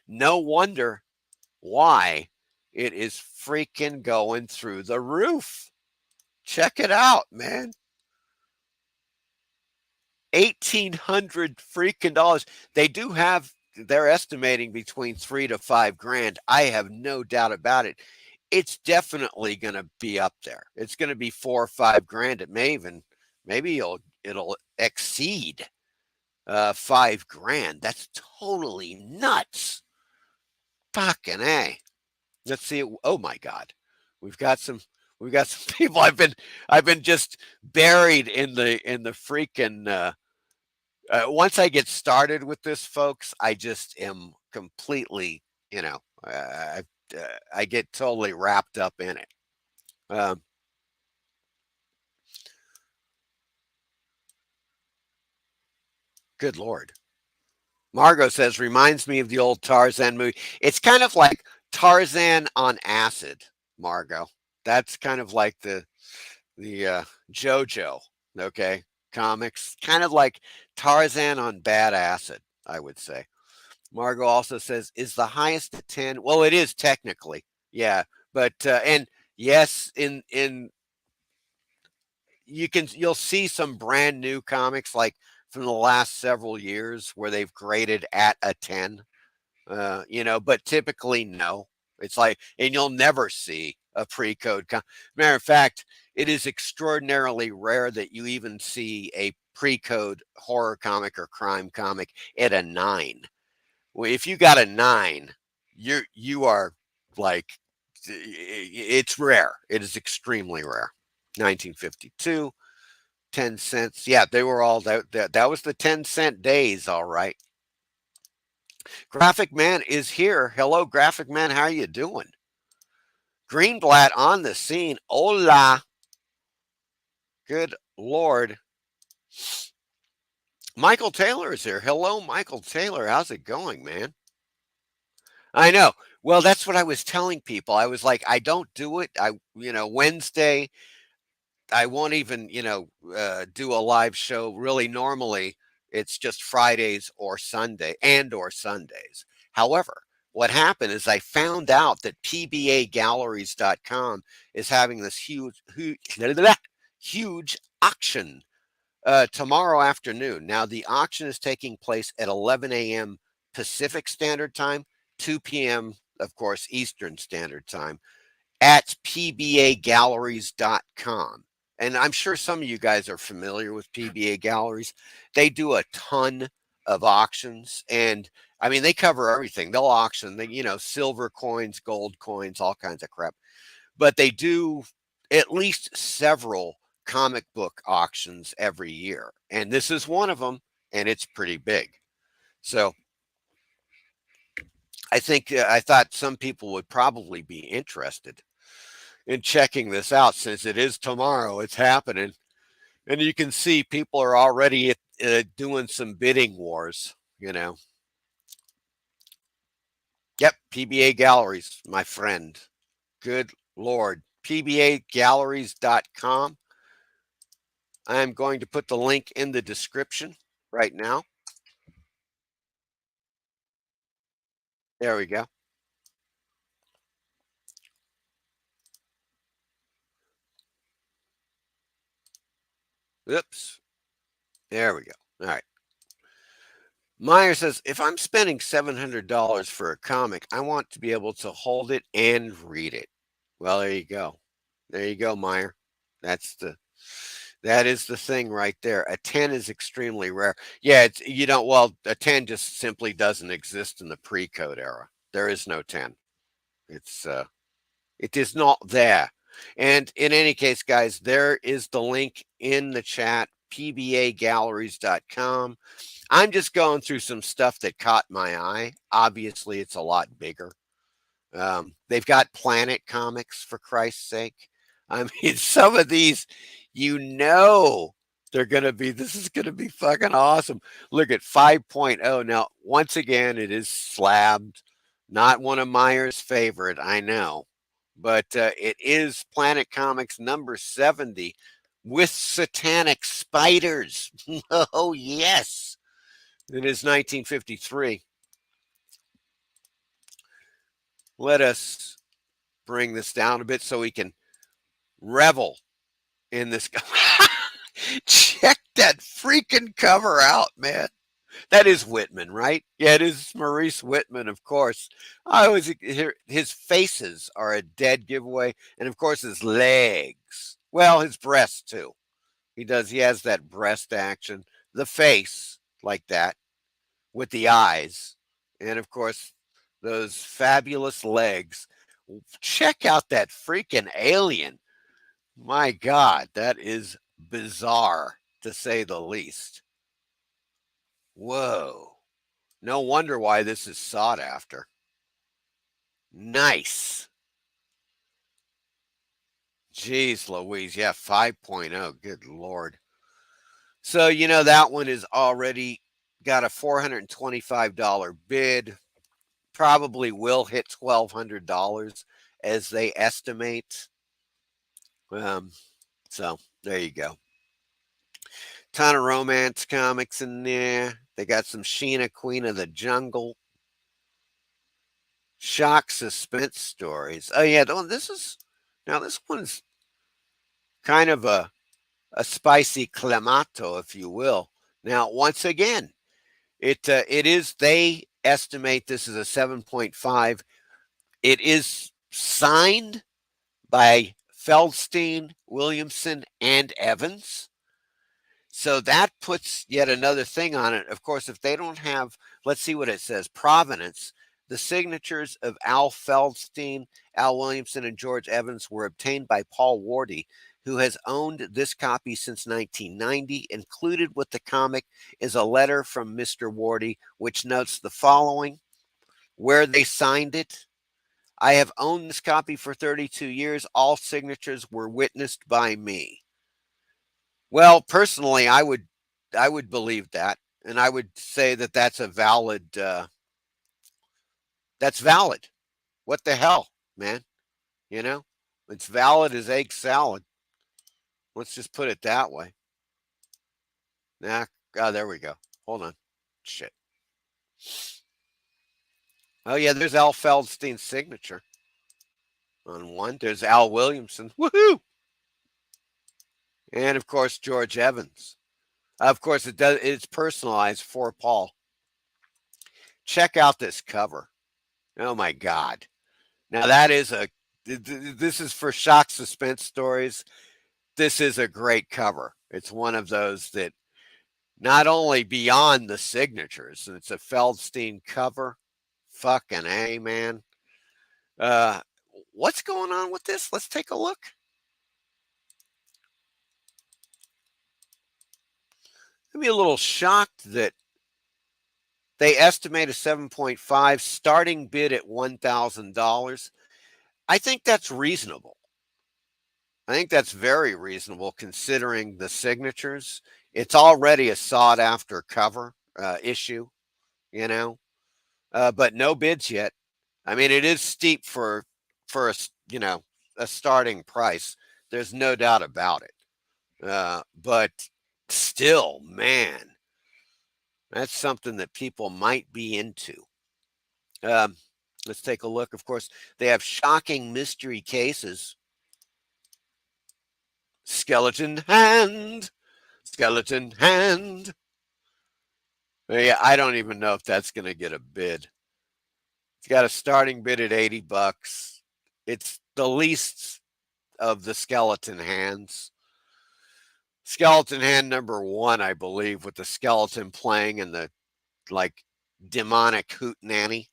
No wonder why it is freaking going through the roof. Check it out, man. 1,800 freaking dollars. They do have, they're estimating between $3,000 to $5,000. I have no doubt about it. It's definitely going to be up there. It's going to be $4,000 or $5,000. It may even, maybe it'll exceed $5,000. That's totally nuts. Fucking A. Let's see. Oh my God. We've got some people. I've been just buried in the freaking once I get started with this, folks, I just am completely, I get totally wrapped up in it. Good Lord. Margot says, reminds me of the old Tarzan movie. It's kind of like Tarzan on acid, Margot. That's kind of like the JoJo, okay, comics. Kind of like Tarzan on bad acid, I would say. Margot also says, is the highest a 10? Well, it is technically, yeah. But and yes, in you'll see some brand new comics like from the last several years where they've graded at a 10. But typically no. It's like, and you'll never see a pre-code. Matter of fact, it is extraordinarily rare that you even see a pre-code horror comic or crime comic at a 9. Well, if you got a 9, you are like, it's rare. It is extremely rare. 1952, 10 cents. Yeah, they were all that was the 10-cent days, all right. Graphic Man is here. Hello, Graphic Man. How are you doing? Greenblatt on the scene. Hola. Good Lord. Michael Taylor is here. Hello, Michael Taylor. How's it going, man? I know. Well, that's what I was telling people. I was like, I don't do it. Wednesday, I won't even, do a live show. Really, normally it's just Fridays or Sundays. However, what happened is I found out that pbagalleries.com is having this huge auction tomorrow afternoon. Now, the auction is taking place at 11 a.m. Pacific Standard Time, 2 p.m., of course, Eastern Standard Time, at pbagalleries.com. And I'm sure some of you guys are familiar with PBA Galleries. They do a ton of auctions, and I mean, they cover everything. They'll auction, silver coins, gold coins, all kinds of crap. But they do at least several comic book auctions every year. And this is one of them, and it's pretty big. So I thought some people would probably be interested in checking this out since it is tomorrow. It's happening. And you can see people are already doing some bidding wars, Yep, PBA Galleries, my friend. Good Lord. PBAgalleries.com. I'm going to put the link in the description right now. There we go. Oops. There we go. All right. Meyer says, if I'm spending $700 for a comic, I want to be able to hold it and read it. Well, there you go. There you go, Meyer. That is the thing right there. A 10 is extremely rare. Yeah, a 10 just simply doesn't exist in the pre-code era. There is no 10. It is not there. And in any case, guys, there is the link in the chat, pbagalleries.com. I'm just going through some stuff that caught my eye. Obviously, it's a lot bigger. They've got Planet Comics, for Christ's sake. I mean, some of these, they're going to be, this is going to be fucking awesome. Look at 5.0. Now, once again, it is slabbed. Not one of Meyer's favorite, I know. But it is Planet Comics number 70 with satanic spiders. Oh, yes. It is 1953. Let us bring this down a bit so we can revel in this. Check that freaking cover out, man. That is Whitman, right? Yeah, it is Maurice Whitman, of course. I always hear his faces are a dead giveaway, and of course his legs. Well, his breasts too. He has that breast action, the face like that with the eyes, and of course those fabulous legs. Check out that freaking alien. My God, that is bizarre to say the least. Whoa. No wonder why this is sought after. Nice. Jeez Louise. Yeah, 5.0. Good Lord. So, that one is already got a $425 bid. Probably will hit $1,200 as they estimate. So, there you go. Ton of romance comics in there. They got some Sheena, Queen of the Jungle. Shock suspense stories. Oh yeah, this one's kind of a spicy clamato, if you will. Now, once again, they estimate this is a 7.5. It is signed by Feldstein, Williamson, and Evans. So that puts yet another thing on it. Of course, if they don't have, let's see what it says, provenance, the signatures of Al Feldstein, Al Williamson, and George Evans were obtained by Paul Wardy, who has owned this copy since 1990. Included with the comic is a letter from Mr. Wardy, which notes the following: where they signed it. I have owned this copy for 32 years. All signatures were witnessed by me. Well, personally, I would believe that, and I would say that that's a valid. That's valid. What the hell, man? It's valid as egg salad. Let's just put it that way. Nah, there we go. Hold on. Shit. Oh yeah, there's Al Feldstein's signature on one. There's Al Williamson. Woohoo! And of course George Evans. Of course, it's personalized for Paul. Check out this cover. Oh my God. Now this is for shock suspense stories. This is a great cover. It's one of those that not only beyond the signatures, it's a Feldstein cover. Fucking A, man. What's going on with this? Let's take a look. I'd be a little shocked that they estimate a 7.5, starting bid at $1,000. I think that's reasonable. I think that's very reasonable considering the signatures. It's already a sought after cover issue, but no bids yet. I mean, it is steep for a starting price. There's no doubt about it. But still, man, that's something that people might be into. Let's take a look. Of course, they have shocking mystery cases. Skeleton hand. Skeleton hand. Yeah, I don't even know if that's going to get a bid. It's got a starting bid at $80. It's the least of the skeleton hands. Skeleton hand number 1, I believe, with the skeleton playing and the demonic hootenanny.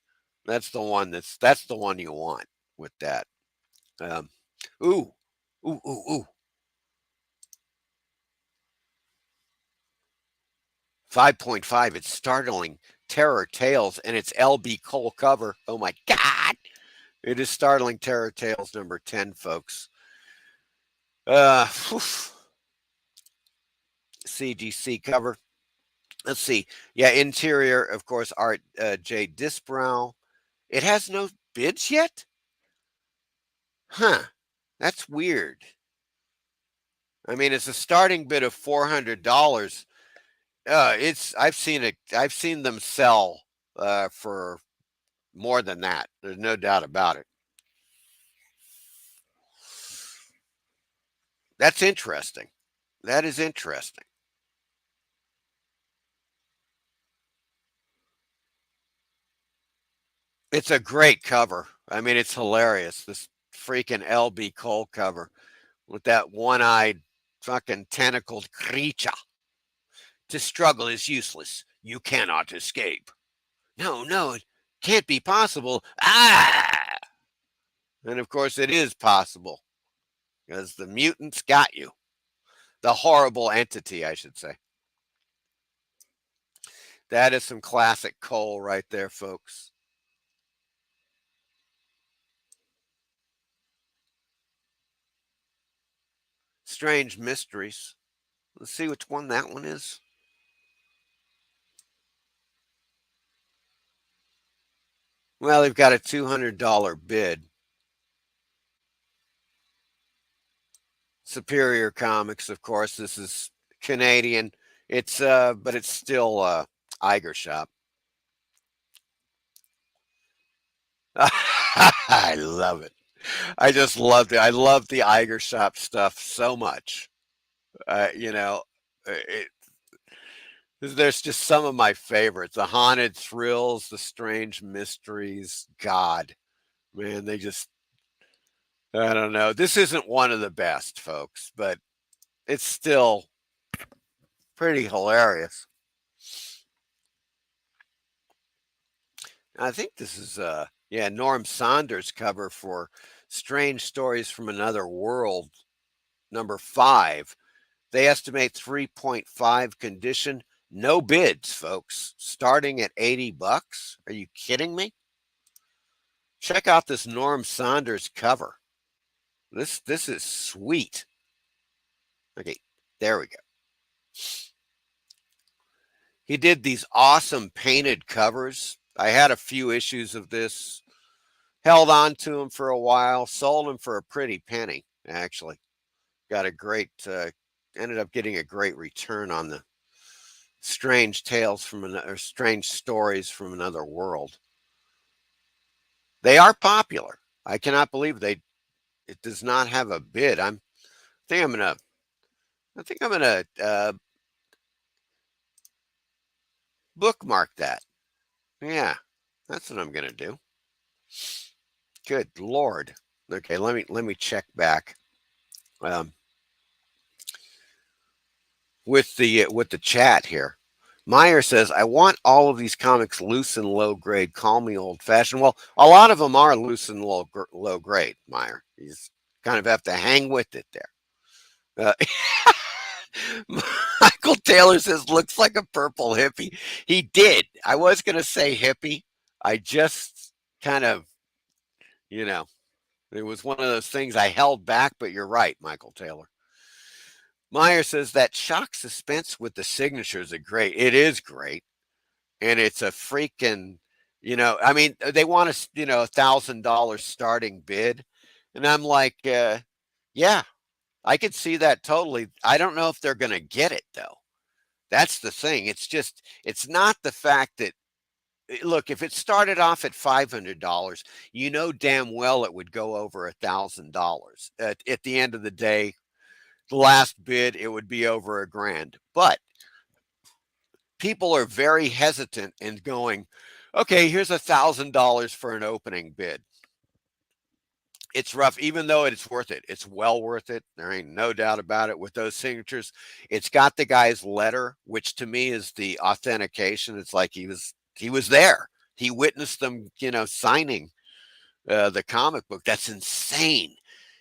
That's the one you want with that. Ooh. 5.5. It's Startling Terror Tales, and it's LB Cole cover. Oh my God. It is Startling Terror Tales number 10, folks. CGC cover. Let's see. Yeah, interior, of course, Art J. Disbrow. It has no bids yet? Huh. That's weird. I mean, it's a starting bid of $400. I've seen it. I've seen them sell for more than that. There's no doubt about it. That's interesting. That is interesting. It's a great cover. I mean, it's hilarious. This freaking LB Cole cover with that one-eyed fucking tentacled creature. To struggle is useless. You cannot escape. No, no, it can't be possible. Ah! And of course, it is possible because the mutants got you. The horrible entity, I should say. That is some classic Cole right there, folks. Strange Mysteries. Let's see which one that one is. Well, they've got a $200 bid. Superior Comics, of course. This is Canadian. It's but it's still Iger Shop. I love it. I just loved it. I love the Iger Shop stuff so much. You know, there's just some of my favorites. The Haunted Thrills, the Strange Mysteries. God, man, they just, I don't know. This isn't one of the best, folks, but it's still pretty hilarious. I think this is yeah, Norm Saunders cover for Strange Stories from Another World, number 5. They estimate 3.5 condition. No bids, folks. Starting at $80. Are you kidding me? Check out this Norm Saunders cover. This is sweet. Okay, there we go. He did these awesome painted covers. I had a few issues of this. Held on to them for a while. Sold them for a pretty penny, actually. Got a great, ended up getting a great return on the Strange Tales from another, Strange Stories from Another World. They are popular. I cannot believe it does not have a bid. I think I'm gonna bookmark that. Yeah, that's what I'm gonna do. Good Lord. Okay, let me check back. With the chat here. Meyer says, I want all of these comics loose and low grade. Call me old fashioned. Well, a lot of them are loose and low grade, Meyer. You just kind of have to hang with it there. Michael Taylor says, looks like a purple hippie. He did. I was going to say hippie. I just kind of, you know, it was one of those things I held back, but you're right, Michael Taylor. Meyer says that shock suspense with the signatures are great. It is great. And it's a freaking, I mean, they want $1,000 starting bid. And I'm like, yeah, I could see that totally. I don't know if they're going to get it though. That's the thing. It's not the fact that, look, if it started off at $500, damn well it would go over $1,000. At the end of the day, the last bid, it would be over $1,000. But people are very hesitant in going, okay, here's $1,000 for an opening bid. It's rough, even though it's worth it. It's well worth it. There ain't no doubt about it with those signatures. It's got the guy's letter, which to me is the authentication. It's like he was there. He witnessed them, signing the comic book. That's insane.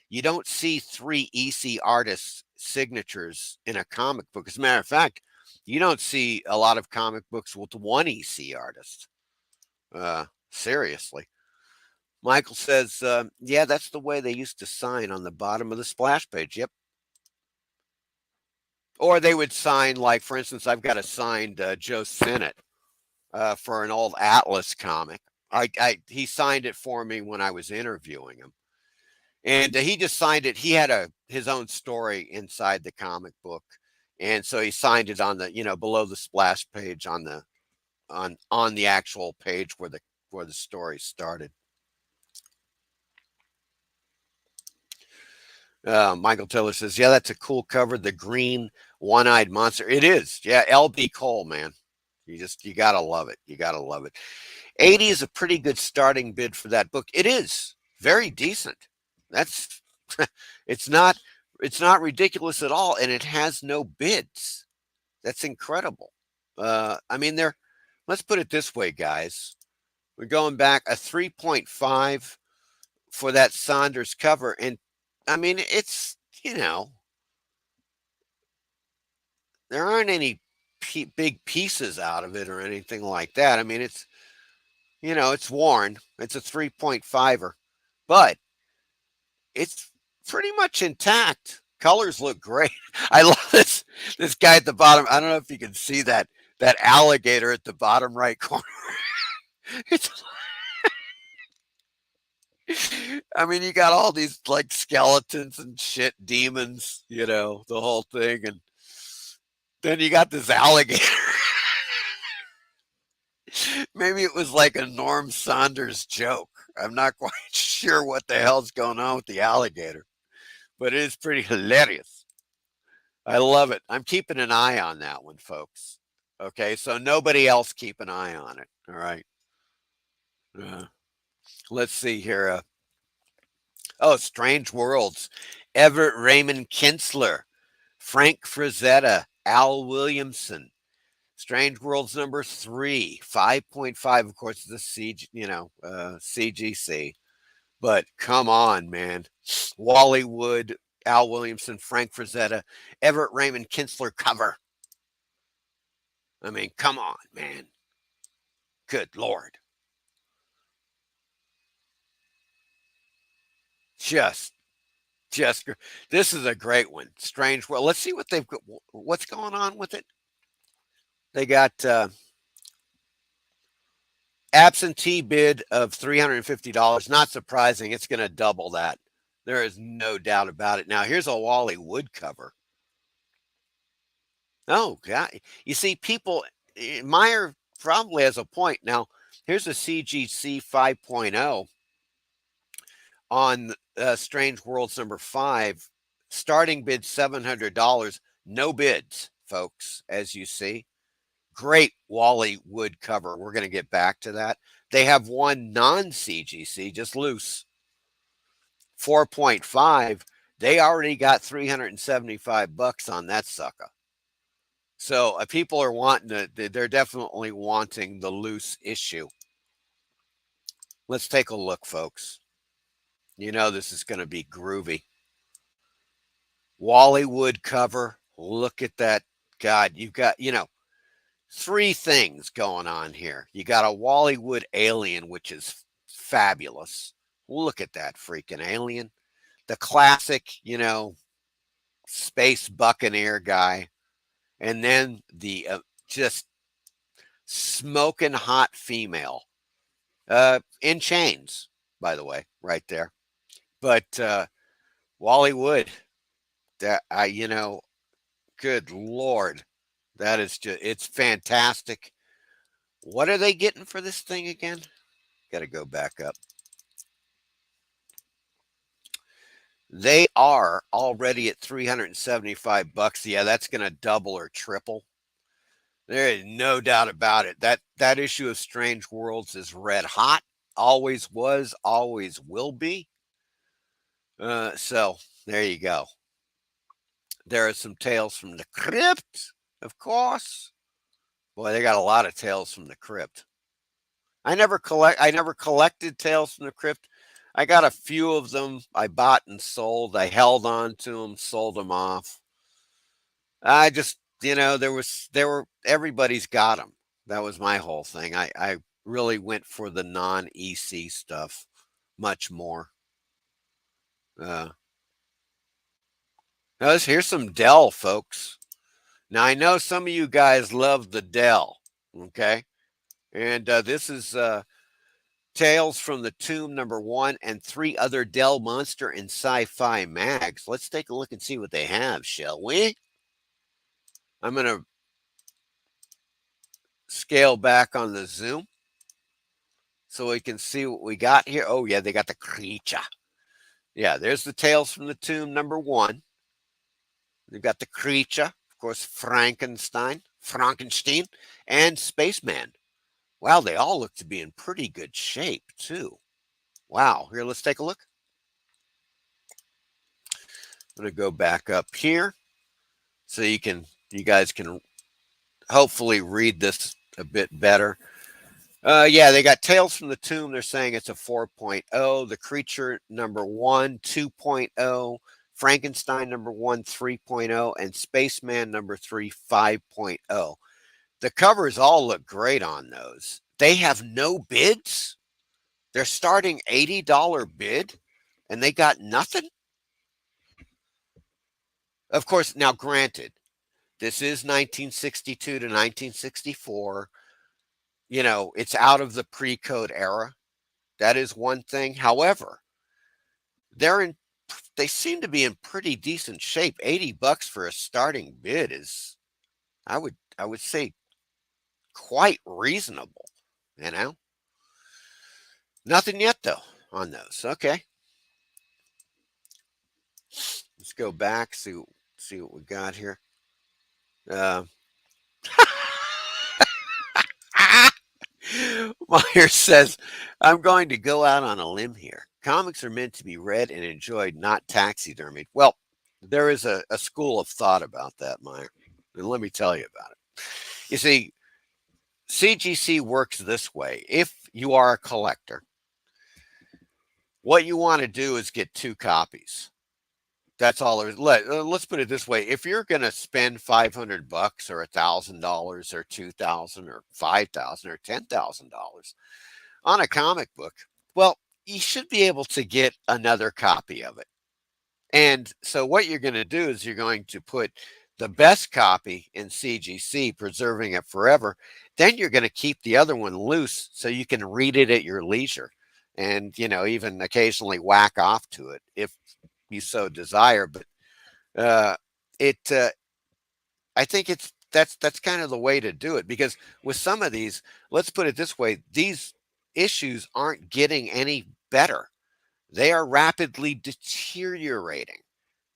You don't see 3 EC artists' signatures in a comic book. As a matter of fact, you don't see a lot of comic books with 1 EC artist. Seriously. Michael says, yeah, that's the way they used to sign on the bottom of the splash page. Yep. Or they would sign, like, for instance, I've got a signed Joe Sinnott for an old Atlas comic. He signed it for me when I was interviewing him. And he just signed it. He had his own story inside the comic book. And so he signed it on the, below the splash page on the actual page where the story started. Michael Taylor says, yeah, that's a cool cover. The green one-eyed monster. It is. Yeah, L.B. Cole, man. You gotta love it. You gotta love it. 80 is a pretty good starting bid for that book. It is very decent. That's it's not ridiculous at all, and it has no bids. That's incredible. I mean, let's put it this way, guys. We're going back a 3.5 for that Saunders cover, and I mean, it's, there aren't any big pieces out of it or anything like that. I mean, it's, it's worn. It's a 3.5er, but it's pretty much intact. Colors look great. I love this guy at the bottom. I don't know if you can see that alligator at the bottom right corner. It's, I mean, you got all these like skeletons and shit, demons, the whole thing, and then you got this alligator. Maybe it was like a Norm Saunders joke. I'm not quite sure what the hell's going on with the alligator, but it is pretty hilarious. I love it. I'm keeping an eye on that one, folks. Okay, so nobody else keep an eye on it. All right. Let's see here. Strange Worlds. Everett Raymond Kinsler, Frank Frazetta, Al Williamson. Strange Worlds number 3, 5.5, of course, the CGC. But come on, man. Wally Wood, Al Williamson, Frank Frazetta, Everett Raymond Kinsler cover. I mean, come on, man. Good Lord. Just, this is a great one. Strange World. Let's see what's going on with it. They got absentee bid of $350. Not surprising. It's going to double that. There is no doubt about it. Now, here's a Wally Wood cover. Oh, God. You see, Meyer probably has a point. Now, here's a CGC 5.0 on Strange Worlds number 5. Starting bid $700. No bids, folks, as you see. Great Wally Wood cover. We're going to get back to that. They have one non-CGC, just loose. 4.5. They already got $375 on that sucker. So people are they're definitely wanting the loose issue. Let's take a look, folks. This is going to be groovy. Wally Wood cover. Look at that. God, you've got, 3 things going on here. You got a Wally Wood alien, which is fabulous. Look at that freaking alien. The classic, space buccaneer guy. And then the just smoking hot female. In chains, by the way, right there. But Wally Wood, that good Lord. That is it's fantastic. What are they getting for this thing again? Got to go back up. They are already at $375. Yeah, that's going to double or triple. There is no doubt about it. That issue of Strange Worlds is red hot. Always was, always will be. So there you go. There are some Tales from the Crypt, of course. Boy, they got a lot of Tales from the Crypt. I never collected Tales from the Crypt. I got a few of them. I bought and sold. I held on to them, sold them off. I just, everybody's got them. That was my whole thing. I really went for the non-EC stuff much more. Here's some Dell, folks. Now, I know some of you guys love the Dell, okay? And this is Tales from the Tomb number 1 and 3 other Dell Monster and Sci-Fi mags. Let's take a look and see what they have, shall we? I'm going to scale back on the zoom so we can see what we got here. Oh, yeah, they got the creature. Yeah, there's the Tales from the Tomb #1. They've got the creature, of course, Frankenstein, and Spaceman. Wow, they all look to be in pretty good shape, too. Wow, here, let's take a look. I'm going to go back up here so you guys can hopefully read this a bit better. Yeah, they got Tales from the Tomb. They're saying it's a 4.0. The Creature #1, 2.0. Frankenstein #1, 3.0. And Spaceman #3, 5.0. The covers all look great on those. They have no bids. They're starting $80 bid, and they got nothing. Of course, now granted, this is 1962 to 1964. You know, it's out of the pre-code era. That is one thing. However, they seem to be in pretty decent shape. $80 for a starting bid is, I would say, quite reasonable. You know, nothing yet though on those. Okay, let's go back, see what we got here. Myers says, I'm going to go out on a limb here. Comics are meant to be read and enjoyed, not taxidermied. Well, there is a school of thought about that, Meyer. And let me tell you about it. You see, CGC works this way. If you are a collector, what you want to do is get 2 copies. That's all there is. Let's put it this way. If you're going to spend $500 or $1,000 or $2,000 or $5,000 or $10,000 on a comic book, well, you should be able to get another copy of it. And so what you're going to do is you're going to put the best copy in CGC, preserving it forever. Then you're going to keep the other one loose so you can read it at your leisure and, you know, even occasionally whack off to it if you so desire. But I think that's kind of the way to do it, because with some of these, let's put it this way, these issues aren't getting any better. They are rapidly deteriorating.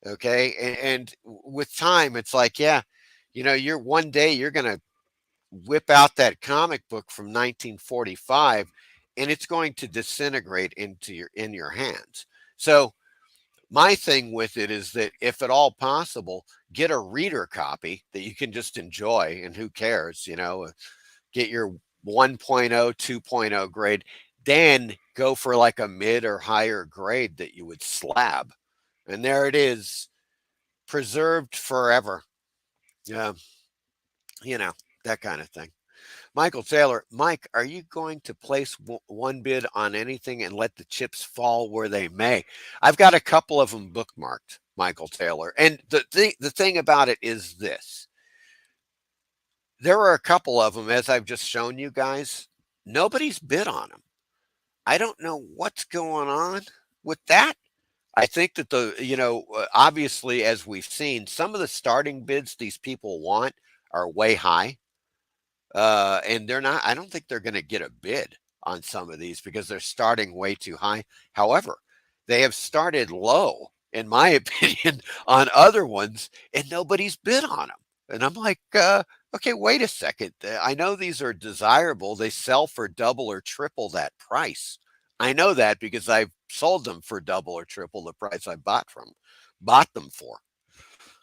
Okay. And with time, it's like, yeah, you know, one day you're going to whip out that comic book from 1945 and it's going to disintegrate in your hands. So my thing with it is that if at all possible, get a reader copy that you can just enjoy, and who cares, you know, get your 1.0, 2.0 grade, then go for like a mid or higher grade that you would slab. And there it is, preserved forever. Yeah, you know, that kind of thing. Michael Taylor, Mike, are you going to place one bid on anything and let the chips fall where they may? I've got a couple of them bookmarked, Michael Taylor. And the thing about it is this. There are a couple of them, as I've just shown you guys. Nobody's bid on them. I don't know what's going on with that. I think that obviously, as we've seen, some of the starting bids these people want are way high. And they're not, I don't think they're going to get a bid on some of these because they're starting way too high. However, they have started low, in my opinion, on other ones, and nobody's bid on them. And I'm like, okay, wait a second. I know these are desirable. They sell for double or triple that price. I know that because I've sold them for double or triple the price I bought them for.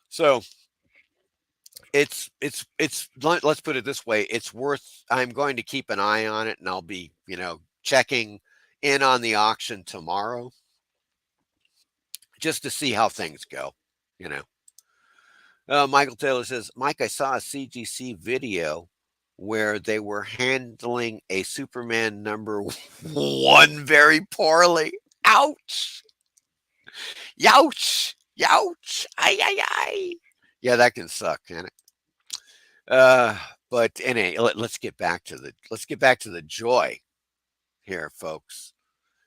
So it's let's put it this way. It's worth, I'm going to keep an eye on it, and I'll be, checking in on the auction tomorrow just to see how things go, Michael Taylor says, Mike, I saw a CGC video where they were handling a Superman #1 very poorly. Ouch. Youch. Youch. Ay, ay, ay. Yeah, that can suck, can it? But anyway, let's get back to the joy here, folks.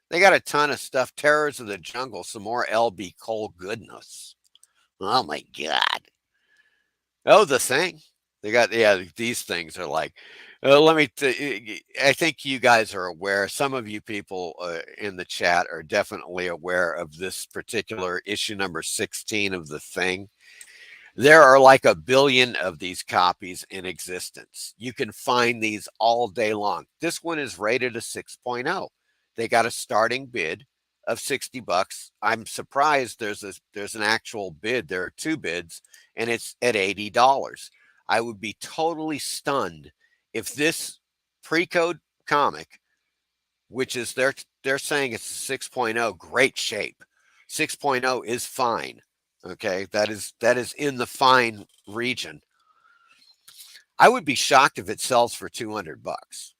They got a ton of stuff. Terrors of the Jungle, some more LB Cole goodness. Oh my God. Oh, the thing. They got, yeah, these things are like, I think you guys are aware. Some of you people in the chat are definitely aware of this particular issue number 16 of the thing. There are like a billion of these copies in existence. You can find these all day long. This one is rated a 6.0. They got a starting bid of 60 bucks. I'm surprised there's an actual bid. There are two bids and it's at $80. I would be totally stunned if this pre-code comic, which is they're saying it's a 6.0, great shape. 6.0 is fine. Okay, that is in the fine region. I would be shocked if it sells for 200 bucks.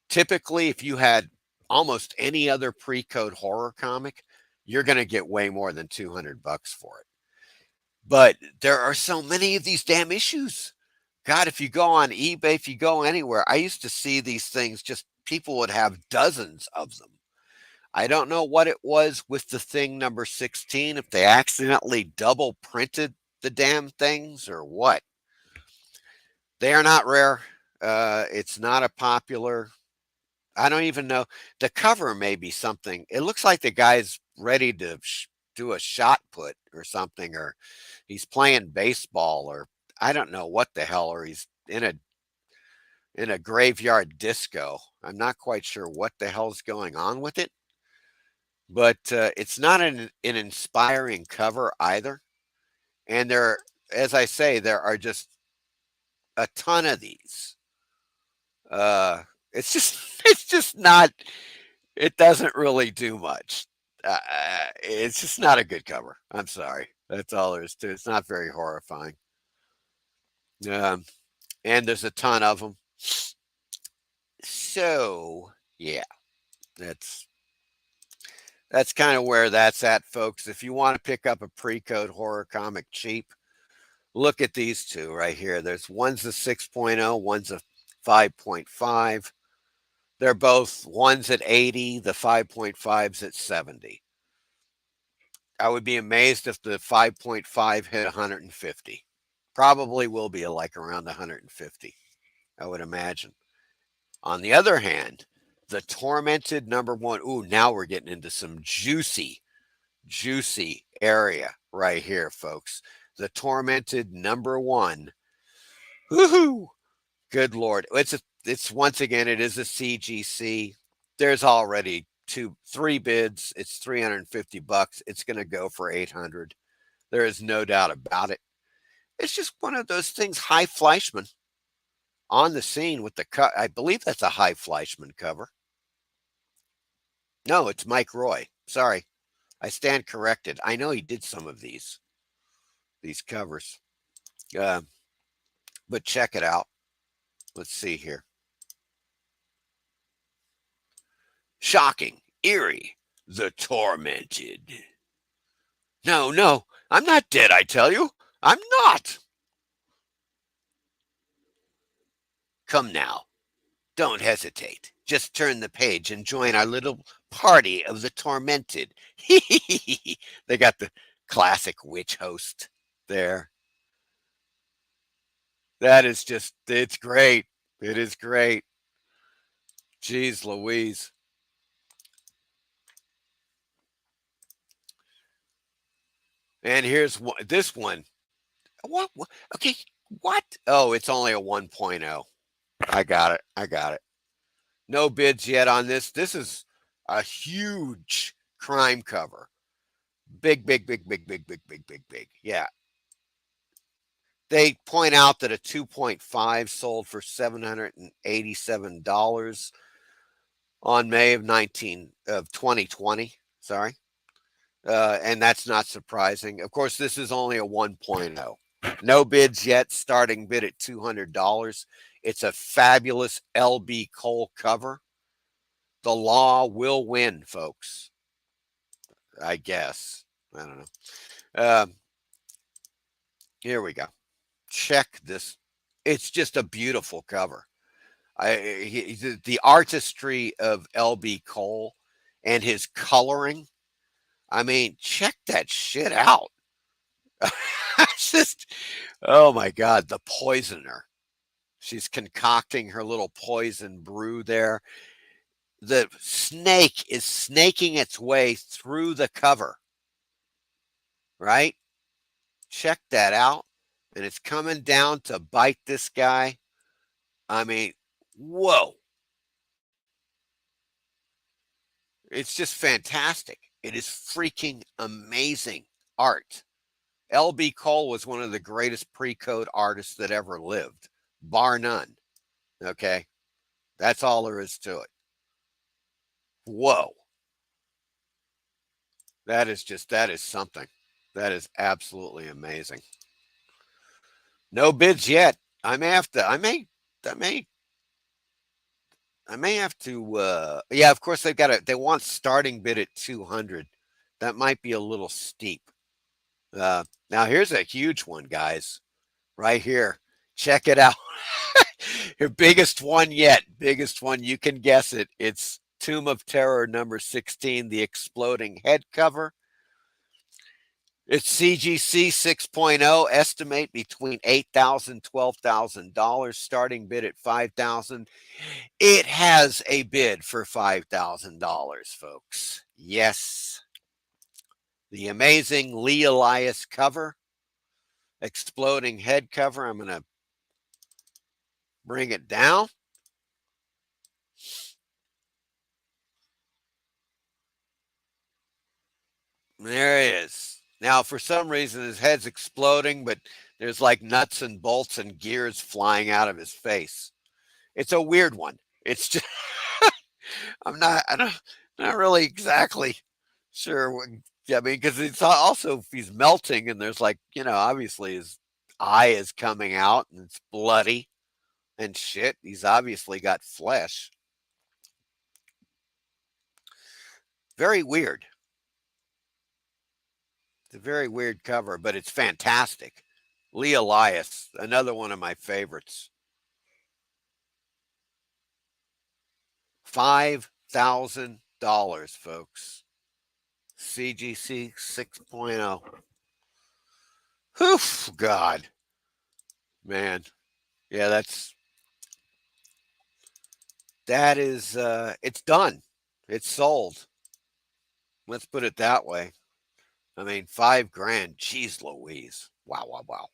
Typically, if you had almost any other pre-code horror comic, you're going to get way more than 200 bucks for it. But there are so many of these damn issues. God, if you go on eBay, if you go anywhere, I used to see these things, just people would have dozens of them. I don't know what it was with the thing number 16, if they accidentally double printed the damn things or what. They are not rare. It's not a popular. I don't even know. The cover may be something. It looks like the guy's ready to do a shot put or something, or he's playing baseball, or I don't know what the hell, or he's in a graveyard disco. I'm not quite sure what the hell's going on with it. But it's not an inspiring cover either. And there, as I say, there are just a ton of these. It's just, it's just not. It doesn't really do much. It's just not a good cover. I'm sorry. That's all there is to it. It's not very horrifying. Um, and there's a ton of them. So yeah, that's kind of where that's at, folks. If you want to pick up a pre-code horror comic cheap, look at these two right here. There's one's a 6.0, one's a 5.5. They're both, one's at 80, the 5.5's at 70. I would be amazed if the 5.5 hit 150. Probably will be like around 150, I would imagine. On the other hand, the Tormented number one. Ooh, now we're getting into some juicy area right here, folks. The Tormented number one. Woohoo! Good Lord. It's once again, it is a CGC. There's already three bids. It's 350 bucks. It's going to go for 800. There is no doubt about it. It's just one of those things. High Fleischman on the scene with the cut. I believe that's a High Fleischman cover. No, it's Mike Roy. Sorry. I stand corrected. I know he did some of these covers. But check it out. Let's see here. Shocking, eerie, the Tormented. No, I'm not dead, I tell you. I'm not. Come now. Don't hesitate. Just turn the page and join our little party of the Tormented. They got the classic witch host there. That is just, it's great. It is great. Jeez Louise. And here's this one. What? Okay. What? Oh, it's only a 1.0. I got it. No bids yet on this. This is a huge crime cover. Big. Yeah. They point out that a 2.5 sold for $787 on May of 2020. Sorry. And that's not surprising. Of course, this is only a 1.0. No bids yet. Starting bid at $200. It's a fabulous LB Cole cover. The law will win, folks. I guess. I don't know. Here we go. Check this. It's just a beautiful cover. The artistry of LB Cole and his coloring. I mean, check that shit out. It's just, oh my God, the poisoner. She's concocting her little poison brew there. The snake is snaking its way through the cover, right? Check that out. And it's coming down to bite this guy. I mean, whoa. It's just fantastic. It is freaking amazing art. L.B. Cole was one of the greatest pre-code artists that ever lived, bar none. Okay? That's all there is to it. Whoa. That is something. That is absolutely amazing. No bids yet. I may have to, yeah, of course they want starting bid at 200. That might be a little steep. Now here's a huge one, guys. Right here. Check it out. Your biggest one yet. Biggest one. You can guess it. It's Tomb of Terror number 16, the exploding head cover. It's CGC 6.0, estimate between $8,000, $12,000, starting bid at $5,000. It has a bid for $5,000, folks. Yes. The amazing Lee Elias cover, exploding head cover. I'm going to bring it down. There it is. Now, for some reason, his head's exploding, but there's like nuts and bolts and gears flying out of his face. It's a weird one. It's just, I'm not really exactly sure what, I mean, because it's also, he's melting and there's like, obviously his eye is coming out and it's bloody and shit. He's obviously got flesh. Very weird. It's a very weird cover, but it's fantastic. Lee Elias, another one of my favorites. $5,000, folks. CGC 6.0. Whew, God. Man. Yeah, that is, it's done. It's sold. Let's put it that way. I mean, $5,000. Jeez Louise. Wow, wow, wow.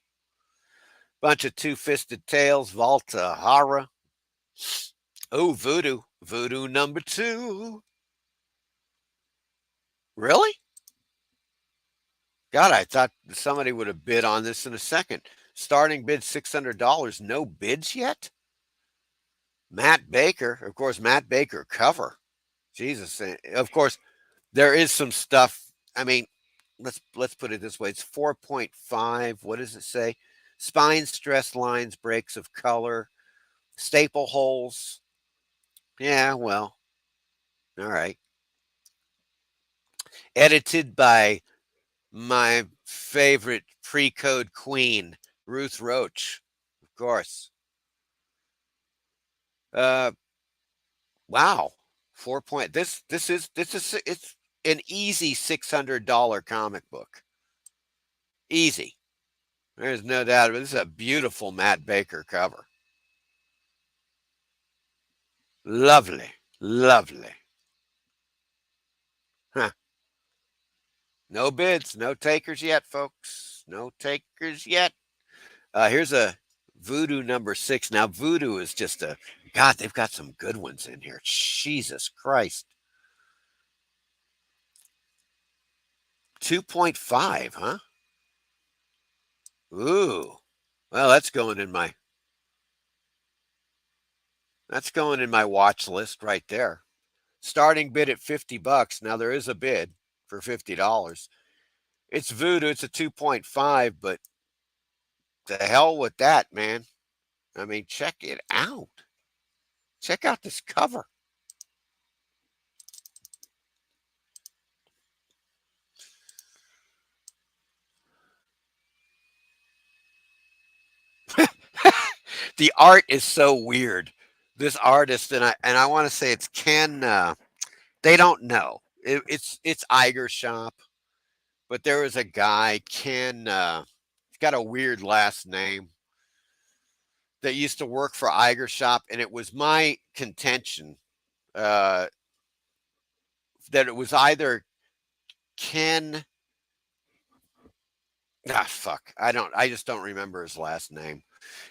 Bunch of two-fisted tails, Valtahara. Oh, Voodoo. Voodoo number 2. Really? God, I thought somebody would have bid on this in a second. Starting bid $600. No bids yet? Matt Baker. Of course, Matt Baker cover. Jesus. Of course, there is some stuff. I mean, let's put it this way. It's 4.5. What does it say? Spine stress lines, breaks of color, staple holes. Yeah, well, all right. Edited by my favorite pre-code queen, Ruth Roach, of course. Wow. 4 point. This is it's an easy $600 comic book. Easy. There's no doubt. This is a beautiful Matt Baker cover. Lovely. Lovely. Huh. No bids, no takers yet, folks. No takers yet. Here's a Voodoo number 6. Now, Voodoo is just God, they've got some good ones in here. Jesus Christ. 2.5, huh? Ooh. Well, that's going in my watch list right there. Starting bid at $50. Now there is a bid for $50. It's Voodoo. It's a 2.5, but the hell with that, man. I mean, check it out. Check out this cover. The art is so weird. This artist, and I want to say it's Ken. They don't know. It's Iger Shop. but there was a guy, Ken, he's got a weird last name, that used to work for Iger Shop, and it was my contention that it was either Ken. Fuck. I just don't remember his last name.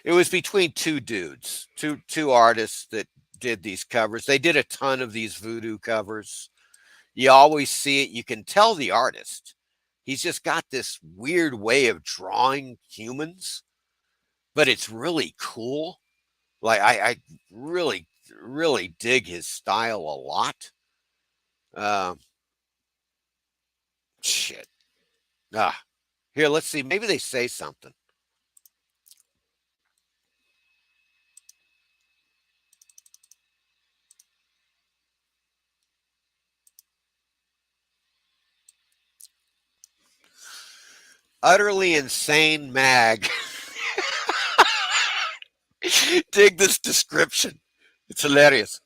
It was between two dudes, two artists that did these covers. They did a ton of these voodoo covers. You always see it. You can tell the artist. He's just got this weird way of drawing humans, but it's really cool. Like I really, really dig his style a lot. Shit. Here, let's see. Maybe they say something. Utterly insane mag. Dig this description. It's hilarious.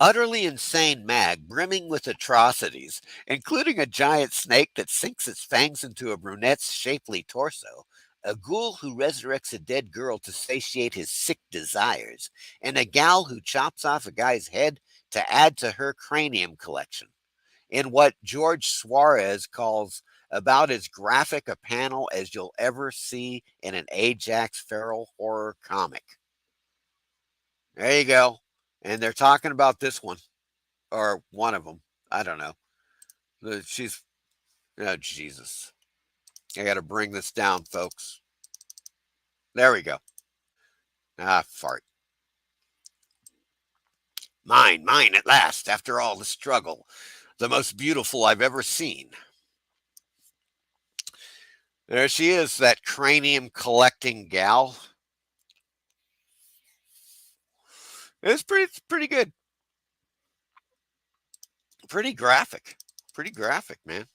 Utterly insane mag, brimming with atrocities, including a giant snake that sinks its fangs into a brunette's shapely torso, a ghoul who resurrects a dead girl to satiate his sick desires, and a gal who chops off a guy's head to add to her cranium collection. In what George Suarez calls about as graphic a panel as you'll ever see in an Ajax feral horror comic. There you go. And they're talking about this one, or one of them. I don't know. She's, oh, Jesus. I got to bring this down, folks. There we go. Fart. Mine at last, after all the struggle. The most beautiful I've ever seen. There she is, that cranium collecting gal. It's pretty good. Pretty graphic. Pretty graphic, man.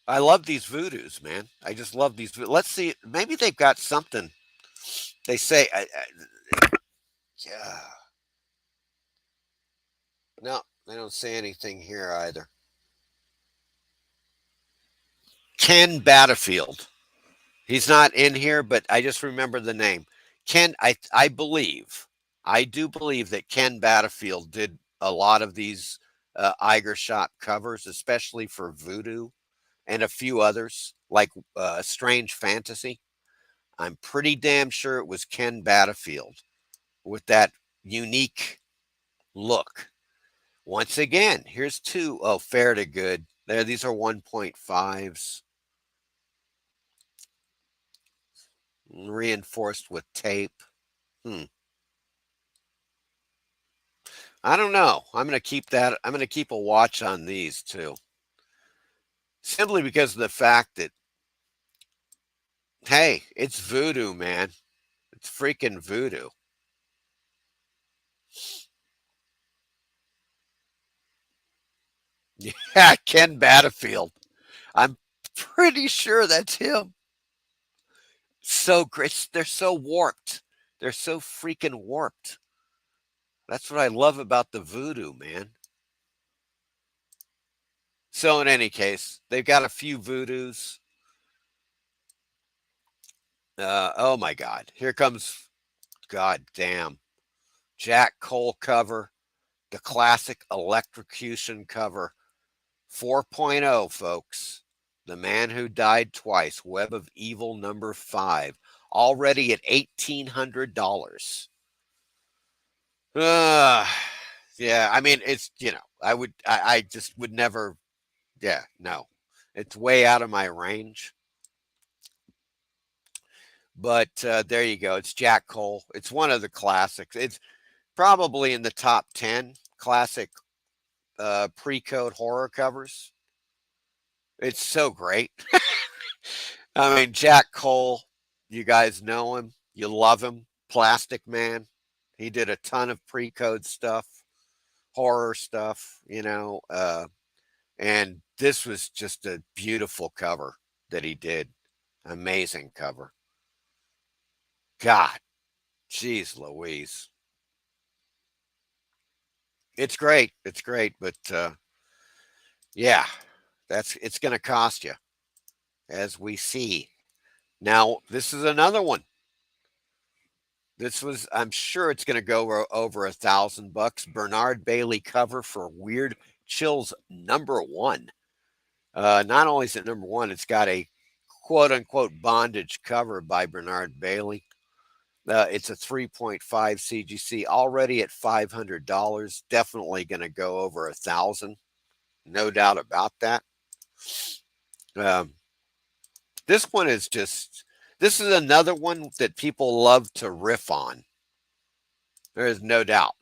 I love these voodoos, man. I just love these. Let's see. Maybe they've got something. They say, yeah. No, they don't say anything here either. Ken Battlefield. He's not in here, but I just remember the name. Ken, I believe, I do believe that Ken Battlefield did a lot of these Iger Shop covers, especially for Voodoo and a few others, like Strange Fantasy. I'm pretty damn sure it was Ken Battlefield with that unique look. Once again, here's two. Oh, fair to good. There, these are 1.5s. Reinforced with tape. I don't know. I'm going to keep that. I'm going to keep a watch on these too. Simply because of the fact that, hey, it's voodoo, man. It's freaking voodoo. Yeah, Ken Battlefield. I'm pretty sure that's him. So great. They're so warped. They're so freaking warped. That's what I love about the voodoo, man. So in any case, they've got a few voodoos. Oh my God. Here comes, God damn, Jack Cole cover, the classic electrocution cover. 4.0, folks. The Man Who Died Twice, Web of Evil #5, already at $1,800. Yeah, I mean, it's, I just would never, yeah, no. It's way out of my range. But there you go. It's Jack Cole. It's one of the classics. It's probably in the top 10 classic pre-code horror covers. It's so great. I mean, Jack Cole, you guys know him. You love him. Plastic Man. He did a ton of pre-code stuff, horror stuff, and this was just a beautiful cover that he did. Amazing cover. God, jeez Louise. It's great. It's great, but Yeah, it's going to cost you, as we see. Now, this is another one. I'm sure it's going to go over $1,000. Bernard Bailey cover for Weird Chills #1. Not only is it #1, it's got a quote unquote bondage cover by Bernard Bailey. It's a 3.5 CGC, already at $500. Definitely going to go over 1,000, no doubt about that. Um, this one is just. This is another one that people love to riff on. There is no doubt.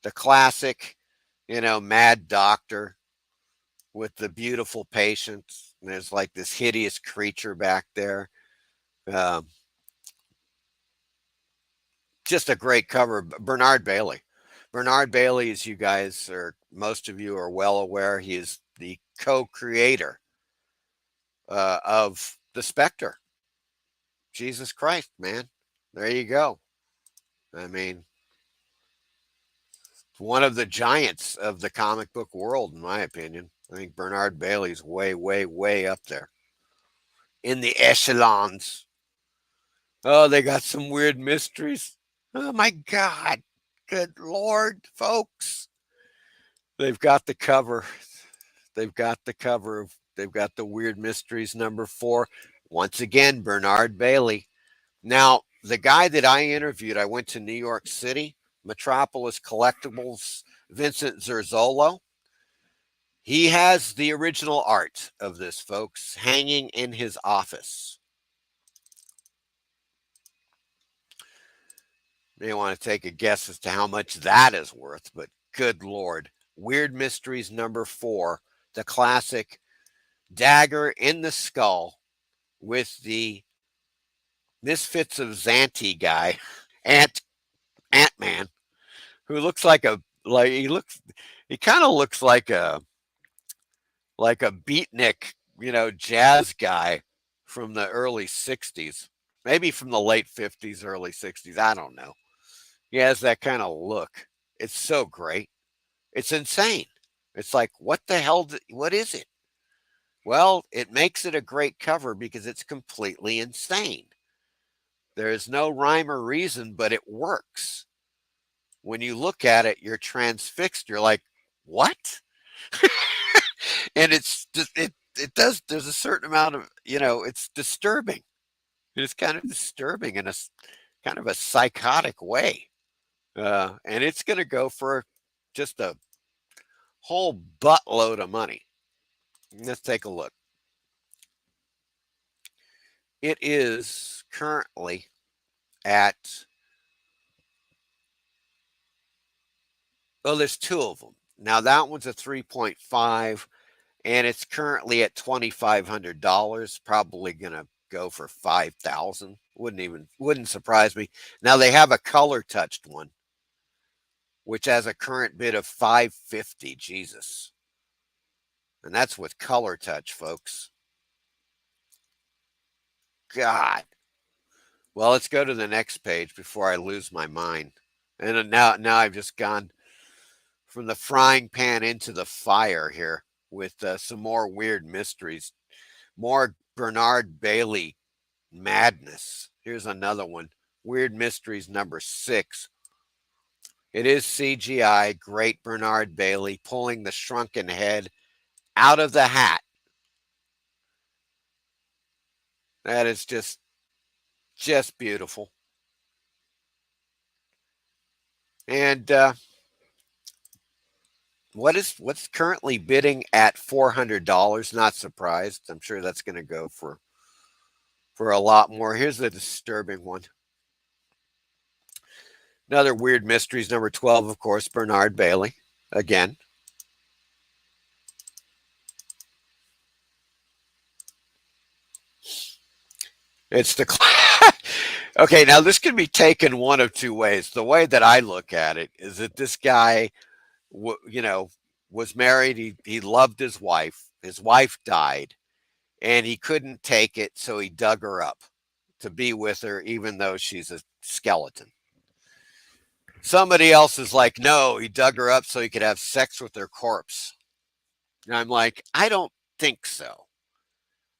The classic, Mad Doctor with the beautiful patient. There's like this hideous creature back there. Um, just a great cover. Bernard Bailey. Bernard Bailey, as you guys or most of you are well aware, he is the co-creator of the Spectre. Jesus Christ, man. There you go. I mean, one of the giants of the comic book world, in my opinion. I think Bernard Bailey's way, way, way up there in the echelons. Oh, they got some weird mysteries. Oh my God. Good Lord, folks. They've got the cover. They've got the Weird Mysteries #4. Once again, Bernard Bailey. Now, the guy that I interviewed, I went to New York City, Metropolis Collectibles, Vincent Zerzolo. He has the original art of this, folks, hanging in his office. You may want to take a guess as to how much that is worth, but good Lord. Weird Mysteries #4, the classic dagger in the skull with the Misfits of Xanti guy, Ant-Man, who looks he kind of looks like a beatnik, jazz guy from the early 60s, maybe from the late 50s, early 60s. I don't know. He has that kind of look. It's so great. It's insane. It's like, what the hell? What is it? Well, it makes it a great cover because it's completely insane. There is no rhyme or reason, but it works. When you look at it, you're transfixed. You're like, what? And it's just, it does, there's a certain amount of, it's disturbing. It's kind of disturbing in a kind of a psychotic way. And it's going to go for just a whole buttload of money. Let's take a look. It is currently at, there's two of them. Now that one's a 3.5 and it's currently at $2,500, probably going to go for 5,000. Wouldn't surprise me. Now they have a color touched one, which has a current bid of 550. Jesus. And that's with color touch, folks. God. Well, let's go to the next page before I lose my mind. And now I've just gone from the frying pan into the fire here with some more weird mysteries, more Bernard Bailey madness. Here's another one, Weird Mysteries #6. It is CGI, great Bernard Bailey pulling the shrunken head out of the hat. That is just beautiful. And what's currently bidding at $400? Not surprised. I'm sure that's going to go for a lot more. Here's the disturbing one. Another Weird Mysteries #12, of course, Bernard Bailey again. It's the okay. Now this can be taken one of two ways. The way that I look at it is that this guy, was married. He loved his wife. His wife died, and he couldn't take it, so he dug her up to be with her, even though she's a skeleton. Somebody else is like, no, he dug her up so he could have sex with her corpse. And I'm like, I don't think so.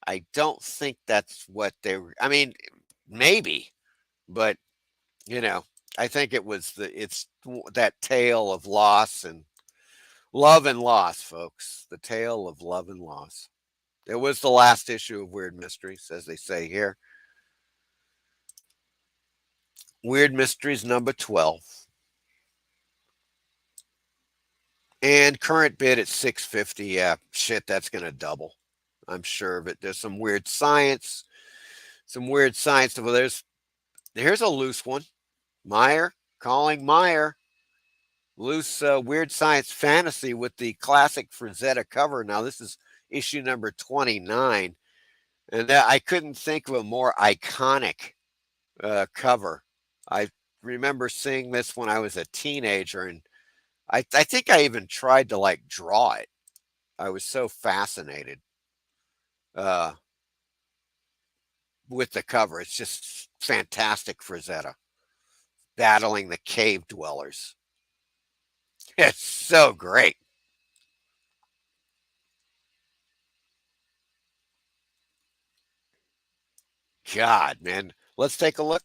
I don't think that's what they were. I mean, maybe, but you know, I think it's that tale of loss and love and loss, folks. The tale of love and loss. It was the last issue of Weird Mysteries, as they say here. Weird Mysteries number 12. And current bid at 650. Yeah, shit, that's gonna double. I'm sure of it. There's some weird science. Some weird science. Well, here's a loose one. Meyer, calling Meyer. Loose weird science fantasy with the classic Frazetta cover. Now this is issue number 29. And I couldn't think of a more iconic cover. I remember seeing this when I was a teenager, and I think I even tried to like draw it. I was so fascinated uh, with the cover. It's just fantastic, Frazetta battling the cave dwellers. It's so great. God, man. Let's take a look.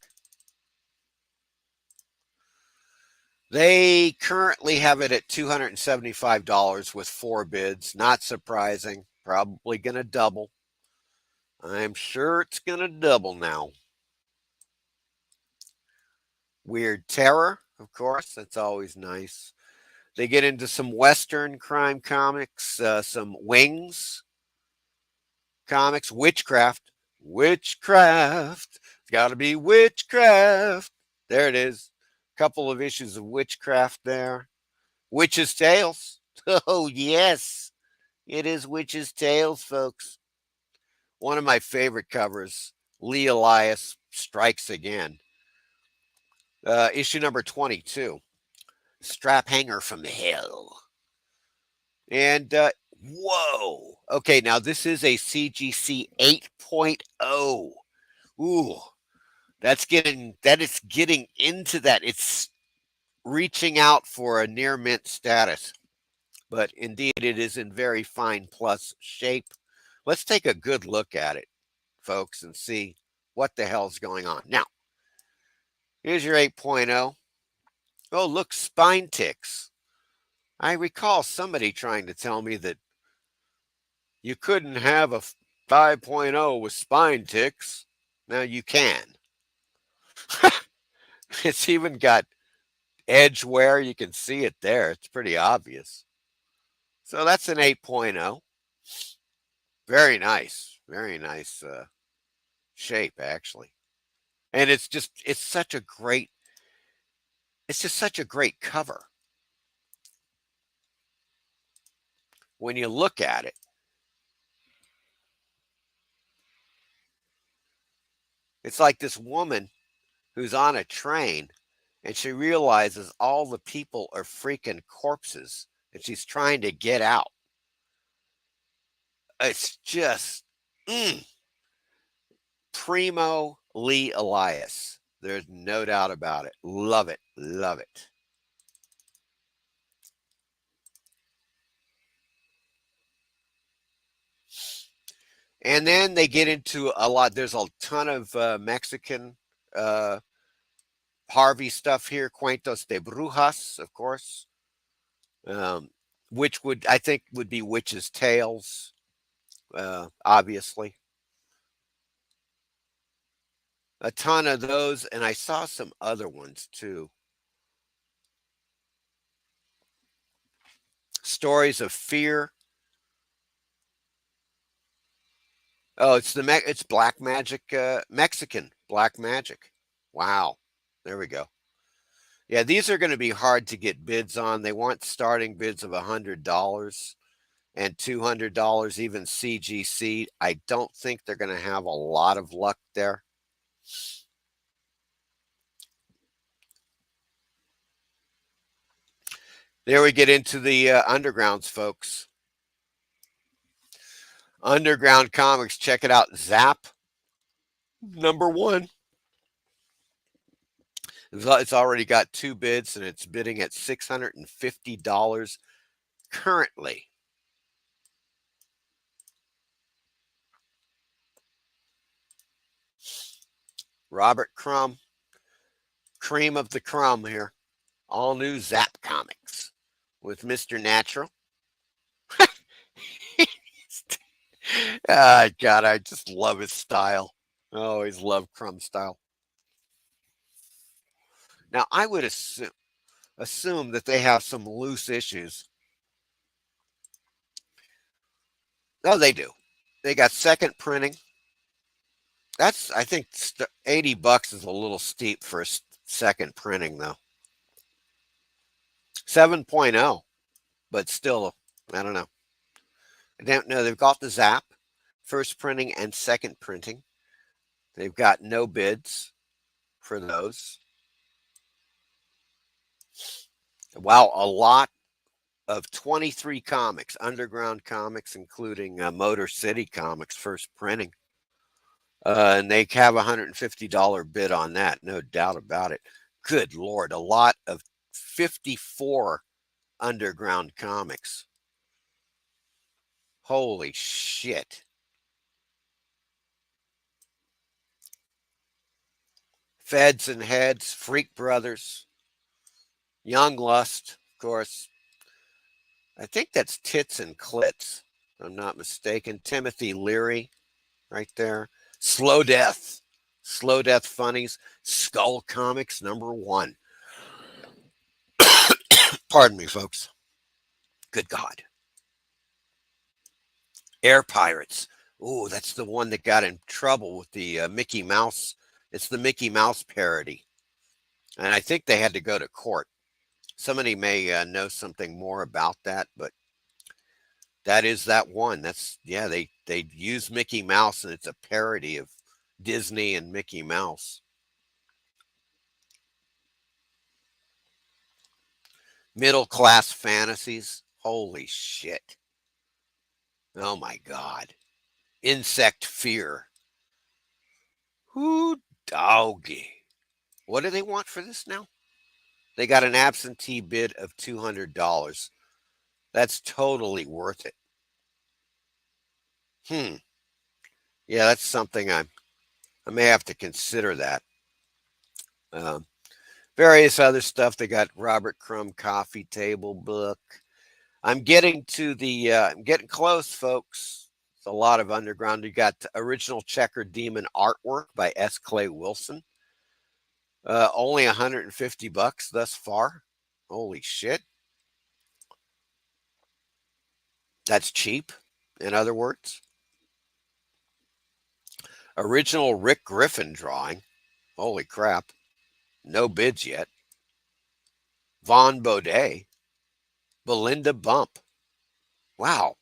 They currently have it at $275 with 4 bids. Not surprising. Probably going to double. I'm sure it's going to double now. Weird Terror, of course. That's always nice. They get into some Western crime comics, some Wings comics, Witchcraft. Witchcraft. It's got to be Witchcraft. There it is. Couple of issues of Witchcraft there. Witch's Tales. Oh, yes. It is Witch's Tales, folks. One of my favorite covers. Lee Elias strikes again. Issue number 22. Strap Hanger from Hell. And, whoa. Okay, now this is a CGC 8.0. Ooh, that is getting into that. It's reaching out for a near mint status. But indeed, it is in very fine plus shape. Let's take a good look at it, folks, and see what the hell's going on. Now, here's your 8.0. Oh, look, spine ticks. I recall somebody trying to tell me that you couldn't have a 5.0 with spine ticks. Now you can. It's even got edge wear. You can see it there. It's pretty obvious. So that's an 8.0. Very nice. Very nice shape, actually. And it's just such a great cover. When you look at it, it's like this woman who's on a train and she realizes all the people are freaking corpses and she's trying to get out. It's just primo Lee Elias. There's no doubt about it. Love it. Love it. And then they get into a lot. There's a ton of Mexican Harvey stuff here. Cuentos de Brujas, of course. Which I think would be Witch's Tales, obviously. A ton of those, and I saw some other ones too. Stories of Fear. Oh, it's Black Magic, Mexican Black Magic. Wow. There we go. Yeah, these are going to be hard to get bids on. They want starting bids of $100 and $200, even CGC. I don't think they're going to have a lot of luck there. There we get into the undergrounds, folks. Underground Comics, check it out. Zap, number 1. It's already got 2 bids, and it's bidding at $650 currently. Robert Crumb, cream of the crumb here. All new Zap Comics with Mr. Natural. God, I just love his style. I always love Crumb style. Now, I would assume that they have some loose issues. Oh, they do. They got second printing. That's, I think, $80 is a little steep for a second printing, though. 7.0, but still, I don't know. I don't know. They've got the Zap, first printing and second printing. They've got no bids for those. Wow, a lot of 23 comics, underground comics, including Motor City Comics, first printing. And they have a $150 bid on that, no doubt about it. Good Lord, a lot of 54 underground comics. Holy shit. Feds and Heads, Freak Brothers, Young Lust, of course. I think that's Tits and Clits, if I'm not mistaken. Timothy Leary, right there. Slow Death Funnies, Skull Comics, #1. Pardon me, folks. Good God. Air Pirates. Ooh, that's the one that got in trouble with the Mickey Mouse. It's the Mickey Mouse parody. And I think they had to go to court. Somebody may know something more about that, but that is that one. That's, yeah, they use Mickey Mouse, and it's a parody of Disney and Mickey Mouse. Middle Class Fantasies. Holy shit. Oh my God. Insect Fear. Whoo doggy. What do they want for this now? They got an absentee bid of $200. That's totally worth it. Yeah, that's something I may have to consider that. Various other stuff. They got Robert Crumb coffee table book. I'm getting to the, I'm getting close, folks. It's a lot of underground. You got original Checker Demon artwork by S. Clay Wilson. Only $150 thus far. Holy shit. That's cheap, in other words. Original Rick Griffin drawing. Holy crap. No bids yet. Von Baudet. Belinda Bump. Wow.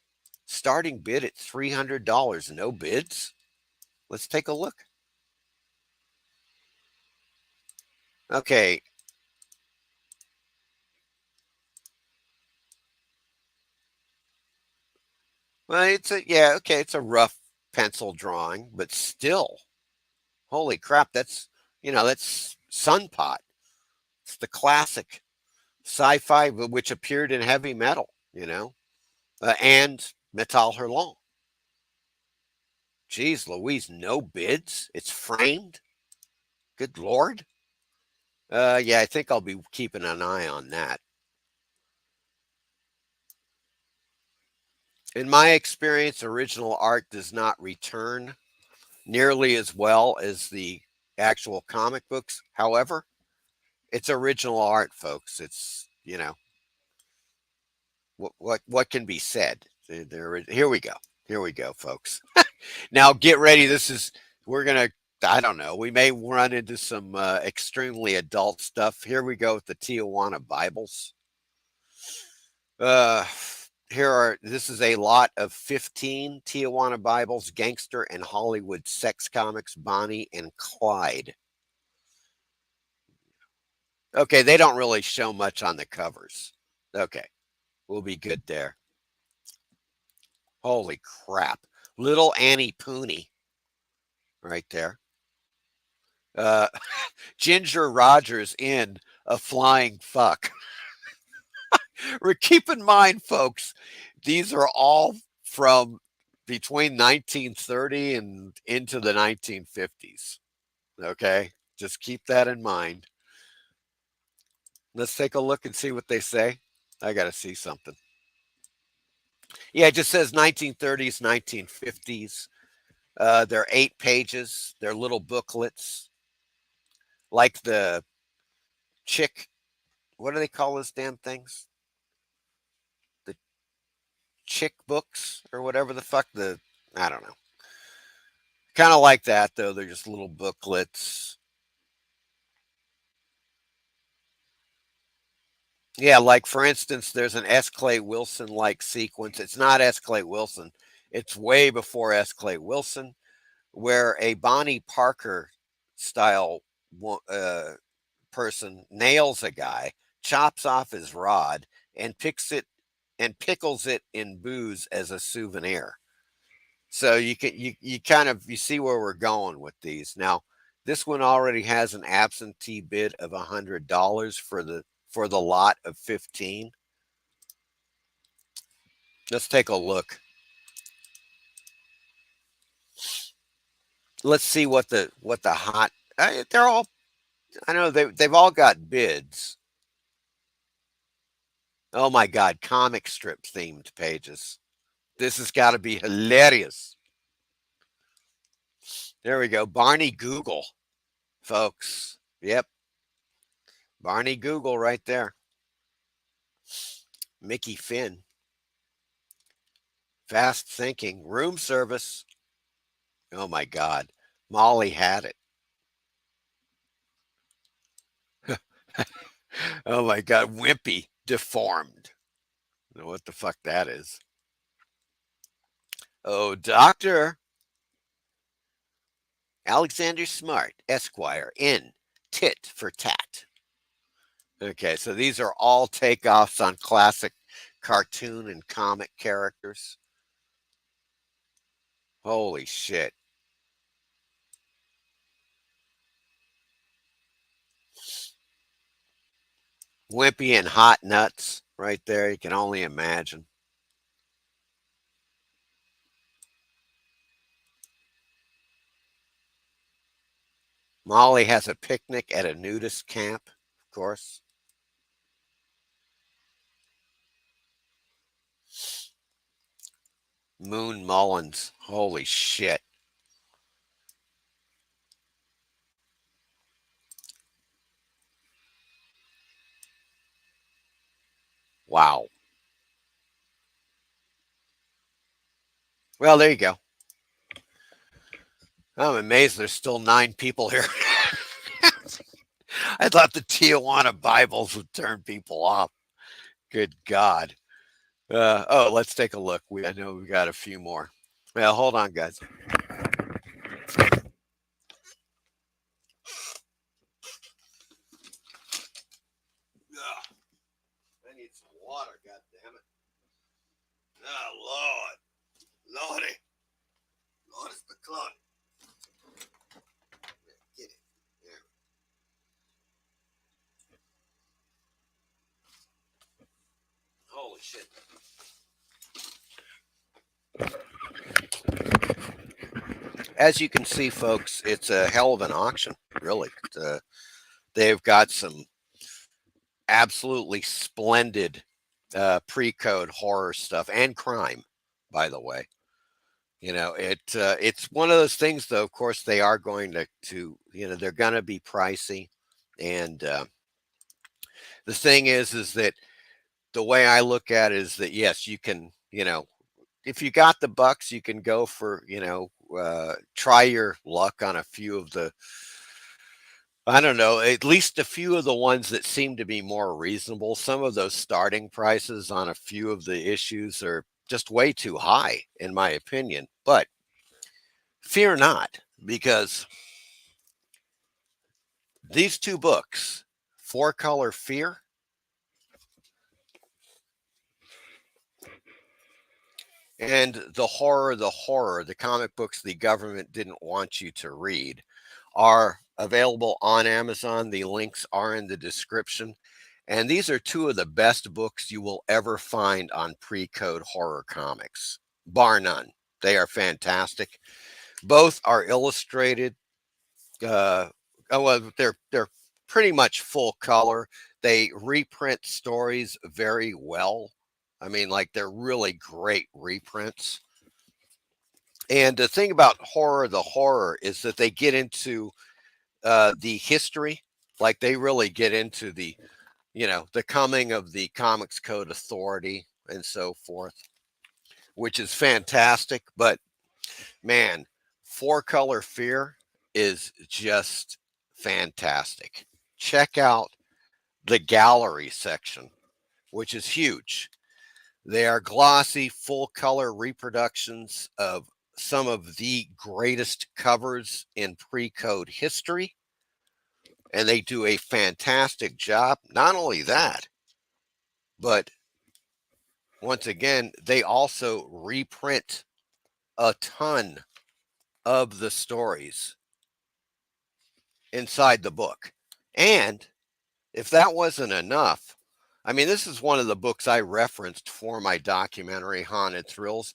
Starting bid at $300. No bids? Let's take a look. Okay. Well, it's a rough pencil drawing, but still. Holy crap, that's Sunpot. It's the classic sci-fi, which appeared in heavy metal, and Metal Hurlant. Geez Louise, no bids? It's framed? Good Lord. Yeah, I think I'll be keeping an eye on that. In my experience, original art does not return nearly as well as the actual comic books. However, it's original art, folks. It's, what can be said? Here we go. Here we go, folks. Now get ready. We're going to, I don't know, we may run into some extremely adult stuff. Here we go with the Tijuana Bibles. This is a lot of 15 Tijuana Bibles, gangster and Hollywood sex comics, Bonnie and Clyde. Okay, they don't really show much on the covers. Okay, we'll be good there. Holy crap. Little Annie Pooney right there. Ginger Rogers in A Flying Fuck. Keep in mind, folks, these are all from between 1930 and into the 1950s. Okay, just keep that in mind. Let's take a look and see what they say. I got to see something. Yeah, it just says 1930s, 1950s. They're 8 pages. They're little booklets, like the chick. What do they call those damn things? The chick books or whatever the fuck. I don't know. Kind of like that though. They're just little booklets. Yeah, like for instance, there's an S. Clay Wilson like sequence. It's not S. Clay Wilson. It's way before S. Clay Wilson, where a Bonnie Parker style person nails a guy, chops off his rod, and picks it and pickles it in booze as a souvenir. So you kind of you see where we're going with these. Now, this one already has an absentee bid of $100 for the lot of 15. Let's take a look. Let's see what the hot. They're all. I know they've all got bids. Oh my God, comic strip themed pages. This has got to be hilarious. There we go. Barney Google, folks. Yep. Barney Google right there. Mickey Finn. Fast thinking. Room service. Oh my God. Molly had it. Oh my God. Wimpy. Deformed. I don't know what the fuck that is. Oh, Doctor Alexander Smart, Esquire, in Tit for Tat. Okay, so these are all takeoffs on classic cartoon and comic characters. Holy shit. Wimpy and Hot Nuts right there. You can only imagine. Molly has a picnic at a nudist camp, of course. Moon Mullins. Holy shit. Wow. Well, there you go. I'm amazed there's still 9 people here. I thought the Tijuana Bibles would turn people off. Good God. Oh, let's take a look. I know we got a few more. Well, hold on, guys. I need some water, God damn it. Oh, Lord. Lordy. Lord, it's the clock. Get it. There. Holy shit. As you can see, folks, it's a hell of an auction, really. They've got some absolutely splendid pre-code horror stuff and crime, by the way. You know, it's one of those things, though. Of course, they are going to they're going to be pricey, and the thing is that the way I look at it is that yes, you can, if you got the bucks, you can go for, try your luck on a few of the, I don't know, at least a few of the ones that seem to be more reasonable. Some of those starting prices on a few of the issues are just way too high, in my opinion. But fear not, because these 2 books, 4-Color Fear and the horror, the comic books the government didn't want you to read, are available on Amazon. The links are in the description. And these are 2 of the best books you will ever find on pre-code horror comics, bar none. They are fantastic. Both are illustrated. Oh, well, they're pretty much full color. They reprint stories very well. I mean, like they're really great reprints. And the thing about the horror is that they get into the history. Like they really get into the coming of the Comics Code Authority and so forth, which is fantastic. But man, Four Color Fear is just fantastic. Check out the gallery section, which is huge. They are glossy, full color reproductions of some of the greatest covers in pre-code history. And they do a fantastic job. Not only that, but once again, they also reprint a ton of the stories inside the book. And if that wasn't enough, I mean, this is one of the books I referenced for my documentary, Haunted Thrills.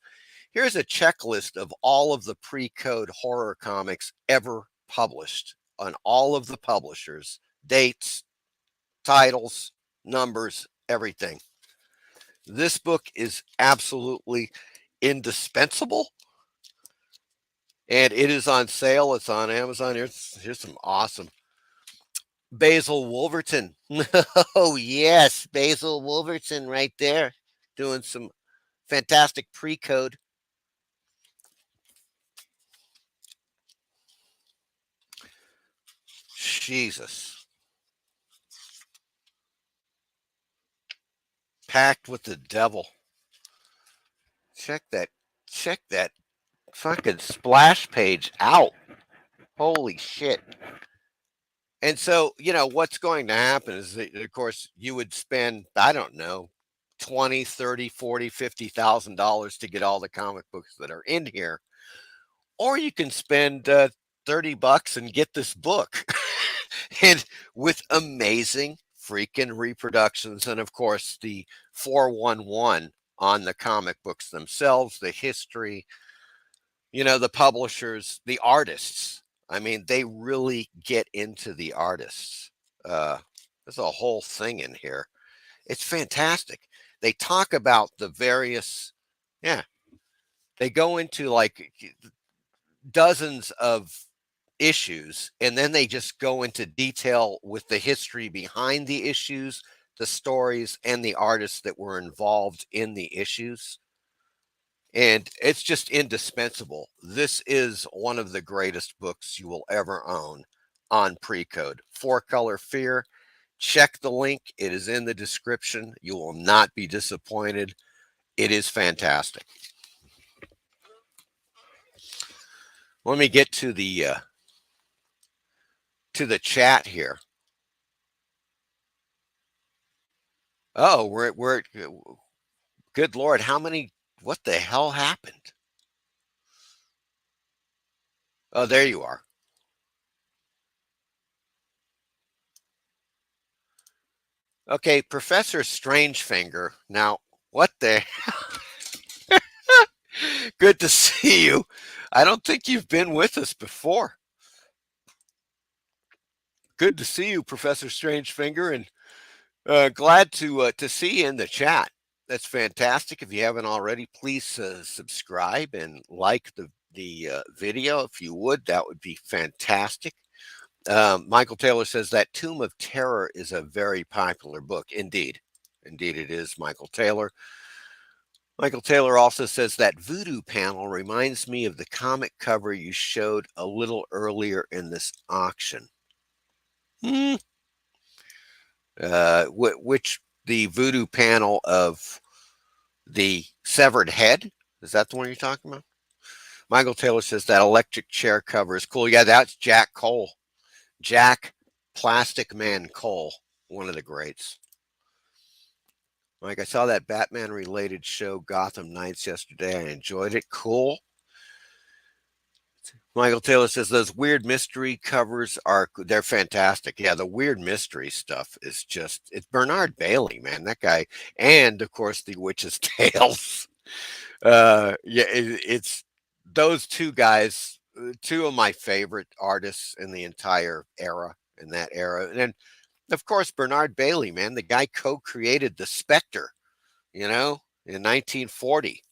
Here's a checklist of all of the pre-code horror comics ever published on all of the publishers, dates, titles, numbers, everything. This book is absolutely indispensable. And it is on sale. It's on Amazon. Here's some awesome Basil Wolverton. Oh, yes. Basil Wolverton right there doing some fantastic pre-code. Jesus. Packed with the devil. Check that fucking splash page out. Holy shit. And so, what's going to happen is that, of course, you would spend, I don't know, 20, 30, 40, $50,000 to get all the comic books that are in here. Or you can spend $30 and get this book. And with amazing freaking reproductions. And of course, the 411 on the comic books themselves, the history, the publishers, the artists. I mean, they really get into the artists. There's a whole thing in here. It's fantastic. They talk about the various, they go into like dozens of issues, and then they just go into detail with the history behind the issues, the stories, and the artists that were involved in the issues. And it's just indispensable. This is one of the greatest books you will ever own on pre-code. Four Color Fear. Check the link. It is in the description. You will not be disappointed. It is fantastic. Let me get to the chat here. Oh, we're good Lord, what the hell happened? Oh, there you are. Okay, Professor Strangefinger. Now, what the hell? Good to see you. I don't think you've been with us before. Good to see you, Professor Strangefinger, and glad to see you in the chat. That's fantastic. If you haven't already, please subscribe and like the video. If you would, that would be fantastic. Michael Taylor says that Tomb of Terror is a very popular book. Indeed it is, Michael Taylor. Michael Taylor also says that voodoo panel reminds me of the comic cover you showed a little earlier in this auction. Which the voodoo panel of the severed head? Is that the one you're talking about? Michael Taylor says that electric chair cover is cool. Yeah, that's Jack Cole. Jack Plastic Man Cole, one of the greats. Mike, I saw that Batman-related show, Gotham Knights, yesterday. I enjoyed it. Cool. Michael Taylor says those weird mystery covers they're fantastic. Yeah, the weird mystery stuff is it's Bernard Bailey, man, that guy. And, of course, the Witch's Tales. It's those two guys two of my favorite artists in the entire era, in that era. And then, of course, Bernard Bailey, man, the guy co-created the Spectre, in 1940.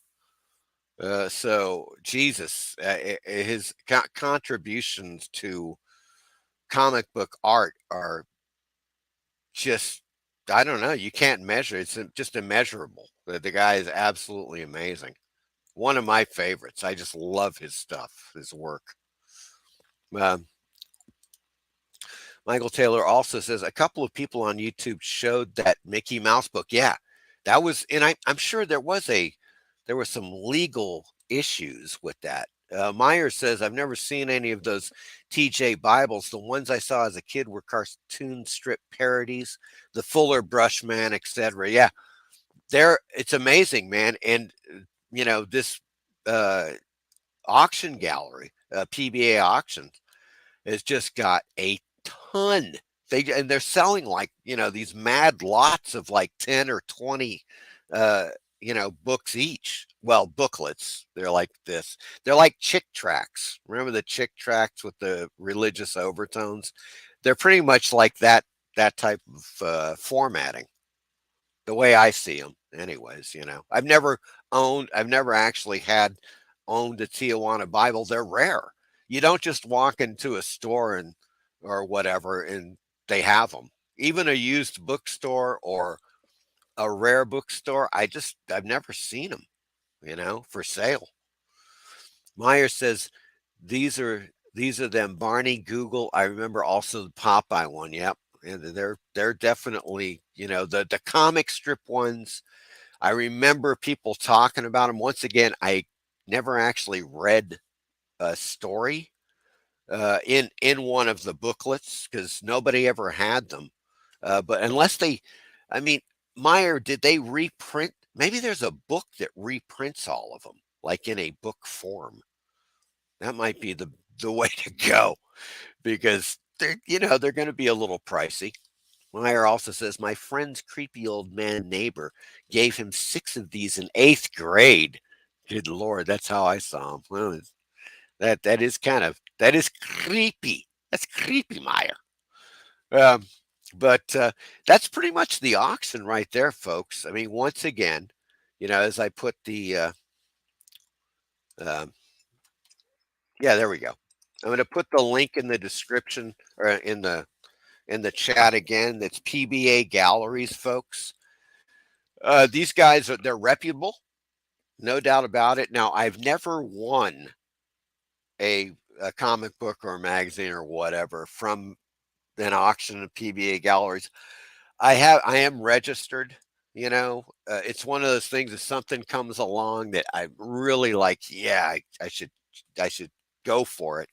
So Jesus, his contributions to comic book art are just, I don't know, you can't measure. It's just immeasurable. The guy is absolutely amazing. One of my favorites. I just love his stuff, his work. Um, Michael Taylor also says a couple of people on YouTube showed that Mickey Mouse book. Yeah, that was, and I'm sure there were some legal issues with that. Myers says I've never seen any of those TJ Bibles. The ones I saw as a kid were cartoon strip parodies, the Fuller Brushman, etc. Yeah, it's amazing, man. And this uh, auction gallery, PBA auctions, has just got a ton. They're selling like these mad lots of like 10 or 20 books each. Well, booklets. They're like this. They're like chick tracts. Remember the chick tracts with the religious overtones? They're pretty much like that type of formatting. The way I see them, anyways. I've never actually owned a Tijuana Bible. They're rare. You don't just walk into a store or whatever and they have them. Even a used bookstore or a rare bookstore, I've never seen them, for sale. Meyer says these are them Barney Google. I remember also the Popeye one. Yep. And they're definitely, the comic strip ones. I remember people talking about them. Once again, I never actually read a story in one of the booklets because nobody ever had them. But unless I mean, Meyer, did they reprint? Maybe there's a book that reprints all of them, like in a book form. That might be the way to go because they're going to be a little pricey. Meyer also says my friend's creepy old man neighbor gave him 6 of these in 8th grade. Good Lord, that's how I saw him. Well, that is creepy. That's creepy, Meyer. But that's pretty much the auction right there, folks. I mean, once again, as I put um, yeah, there we go. I'm going to put the link in the description or in the chat again. That's PBA Galleries, folks. These guys they're reputable, no doubt about it. Now, I've never won a comic book or a magazine or whatever from an auction of PBA Galleries. I am registered. It's one of those things. If something comes along that I really like, yeah, I should go for it.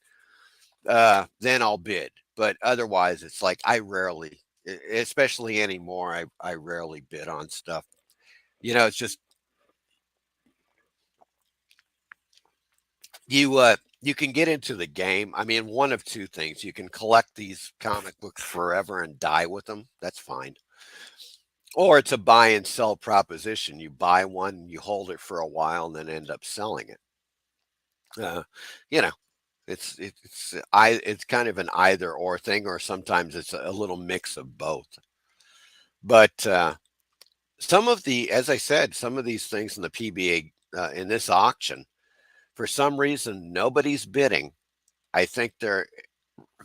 Then I'll bid. But otherwise, it's like I rarely, especially anymore, I rarely bid on stuff. It's just you can get into the game. I mean, one of two things. You can collect these comic books forever and die with them. That's fine. Or it's a buy and sell proposition. You buy one, you hold it for a while, and then end up selling it. You know, it's kind of an either or thing, or sometimes it's a little mix of both. But as I said, some of these things in the PBA in this auction, for some reason, nobody's bidding. I think they're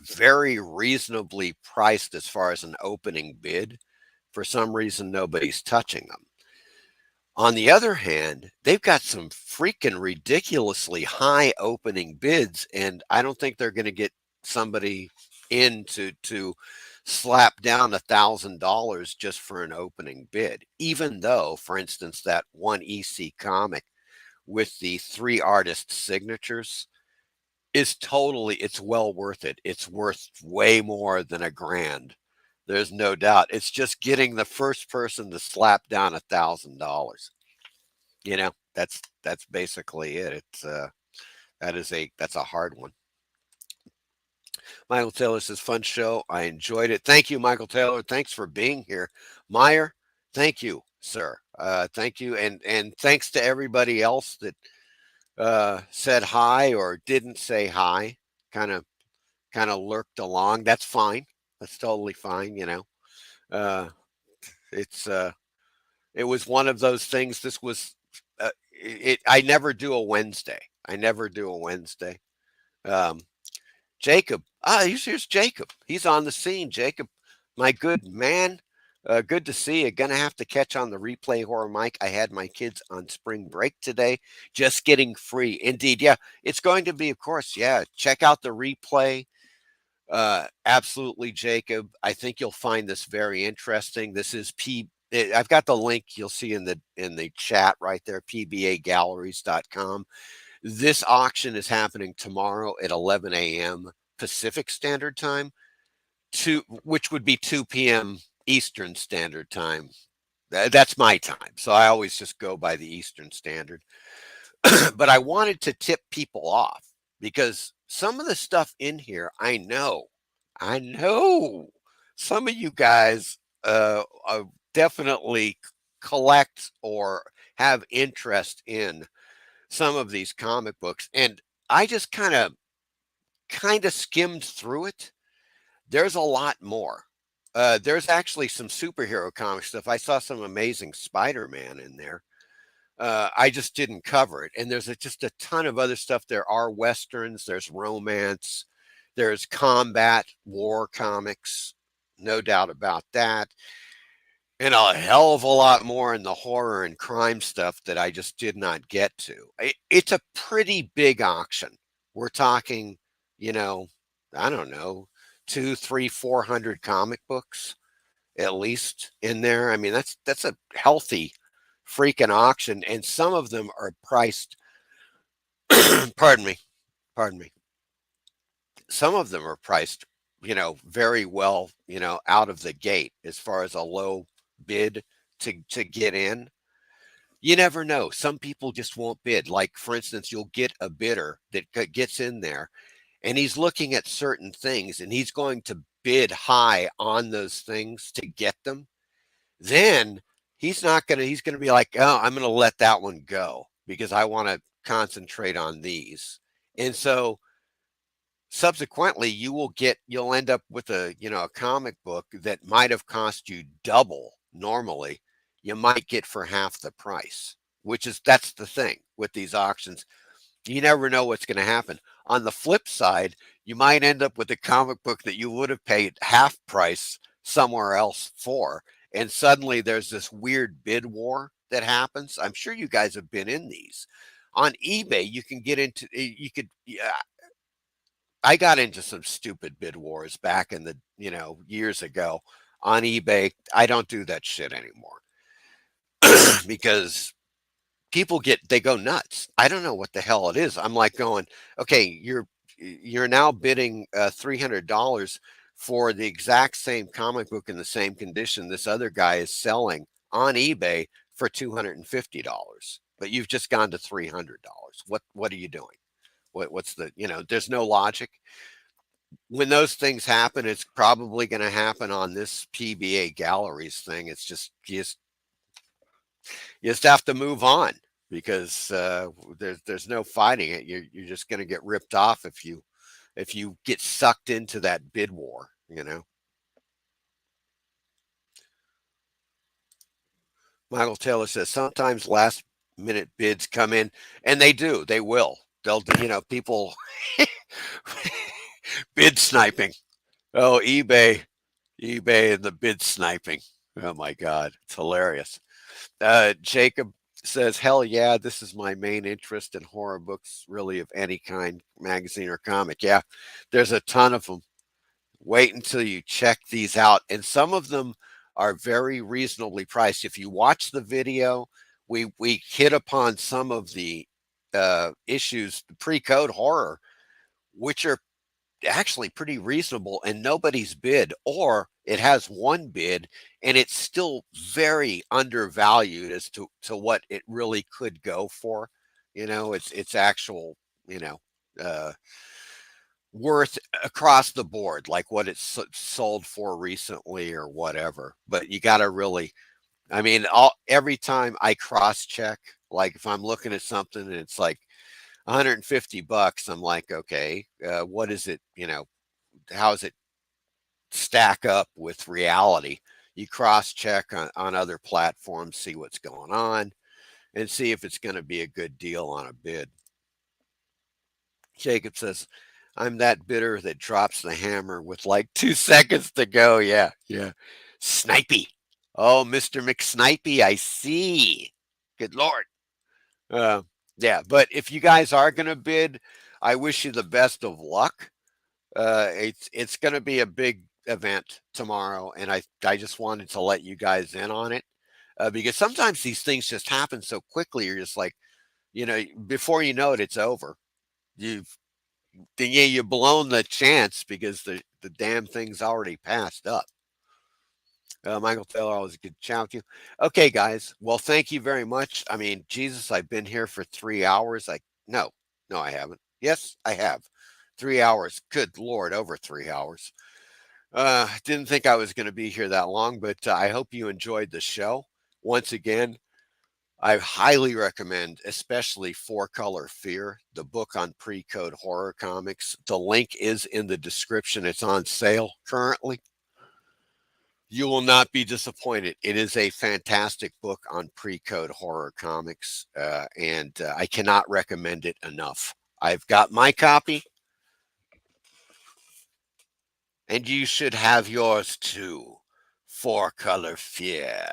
very reasonably priced as far as an opening bid. For some reason, nobody's touching them. On the other hand, they've got some freaking ridiculously high opening bids, and I don't think they're going to get somebody in to slap down $1,000 just for an opening bid. Even though, for instance, that one EC comic with the 3 artist signatures it's well worth it. It's worth way more than $1,000. There's no doubt. It's just getting the first person to slap down $1,000. That's basically it. That's a hard one. Michael Taylor says, fun show. I enjoyed it. Thank you, Michael Taylor. Thanks for being here. Meyer, thank you, sir. Thank you. And thanks to everybody else that said hi or didn't say hi, kind of lurked along. That's fine. That's totally fine. Uh, it's it was one of those things. This was I never do a Wednesday. I never do a Wednesday. Um, Jacob. Here's Jacob. He's on the scene. Jacob, my good man. Good to see you. Gonna have to catch on the replay, Horror Mike. I had my kids on spring break today. Just getting free. Indeed. Yeah, it's going to be, of course. Yeah, check out the replay. Absolutely, Jacob. I think you'll find this very interesting. This is I've got the link you'll see in the chat right there, pbagalleries.com. This auction is happening tomorrow at 11 a.m. Pacific Standard Time, which would be 2 p.m. Eastern Standard Time. That's my time. So I always just go by the Eastern Standard. But I wanted to tip people off because some of the stuff in here, I know some of you guys definitely collect or have interest in some of these comic books, and I just kind of skimmed through it. There's a lot more. There's actually some superhero comic stuff. I saw some Amazing Spider-Man in there. I just didn't cover it. And there's just a ton of other stuff. There are Westerns, there's romance, there's combat, war comics, no doubt about that. And a hell of a lot more in the horror and crime stuff that I just did not get to. It's a pretty big auction. We're talking, I don't know, 200, 300, 400 comic books at least in there. I mean, that's a healthy freaking auction, and some of them are priced pardon me some of them are priced very well, out of the gate as far as a low bid to get in. You never know, some people just won't bid. Like, for instance, you'll get a bidder that gets in there and he's looking at certain things and he's going to bid high on those things to get them. Then he's going to be like, oh, I'm going to let that one go because I want to concentrate on these. And so subsequently you'll end up with a comic book that might have cost you double normally. You might get for half the price, that's the thing with these auctions. You never know what's going to happen. On the flip side, you might end up with a comic book that you would have paid half price somewhere else for. And suddenly there's this weird bid war that happens. I'm sure you guys have been in these. On eBay, I got into some stupid bid wars back in the, years ago on eBay. I don't do that shit anymore because they go nuts. I don't know what the hell it is. I'm like going, okay, you're now bidding $300 for the exact same comic book in the same condition this other guy is selling on eBay for $250, but you've just gone to $300. What are you doing? What's the, there's no logic. When those things happen, it's probably going to happen on this PBA Galleries thing. It's just you just have to move on because there's no fighting it. You're just going to get ripped off if you get sucked into that bid war. Michael Taylor says sometimes last minute bids come in, and they do. They will. They'll people bid sniping. Oh, eBay and the bid sniping. Oh my God, it's hilarious. Jacob says, hell yeah, this is my main interest in horror books, really, of any kind, magazine or comic. Yeah, there's a ton of them. Wait until you check these out. And some of them are very reasonably priced. If you watch the video, we hit upon some of the issues, pre-code horror, which are actually pretty reasonable, and nobody's bid, or it has one bid and it's still very undervalued as to what it really could go for. It's actual, worth across the board, like what it's sold for recently or whatever. But you got to really, every time I cross check, like if I'm looking at something and it's like $150. I'm like, okay, what is it? How does it stack up with reality? You cross check on other platforms, see what's going on, and see if it's going to be a good deal on a bid. Jacob says, I'm that bidder that drops the hammer with like 2 seconds to go. Yeah, yeah. Snipey. Oh, Mr. McSnipey, I see. Good Lord. Uh, yeah, but if you guys are going to bid, I wish you the best of luck. It's going to be a big event tomorrow, and I just wanted to let you guys in on it because sometimes these things just happen so quickly. You're just like, before you know it, it's over. You've blown the chance because the damn thing's already passed up. Michael Taylor, always a good chat with you. Okay, guys. Well, thank you very much. I mean, Jesus, I've been here for 3 hours. No, I haven't. Yes, I have. 3 hours. Good Lord, over 3 hours. Didn't think I was going to be here that long, but I hope you enjoyed the show. Once again, I highly recommend, especially Four Color Fear, the book on pre-code horror comics. The link is in the description. It's on sale currently. You will not be disappointed. It is a fantastic book on pre-code horror comics, and I cannot recommend it enough. I've got my copy, and you should have yours too. Four Color Fear.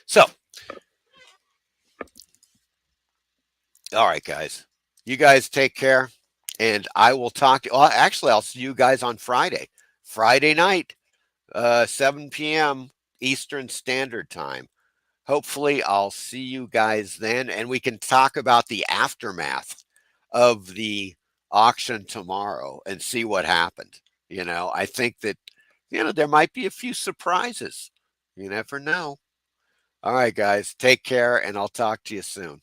So, all right, guys. You guys take care, and I will talk to you. Well, actually, I'll see you guys on Friday. Friday night, 7 p.m. Eastern Standard Time. Hopefully, I'll see you guys then, and we can talk about the aftermath of the auction tomorrow and see what happened. I think that, there might be a few surprises. You never know. All right, guys, take care, and I'll talk to you soon.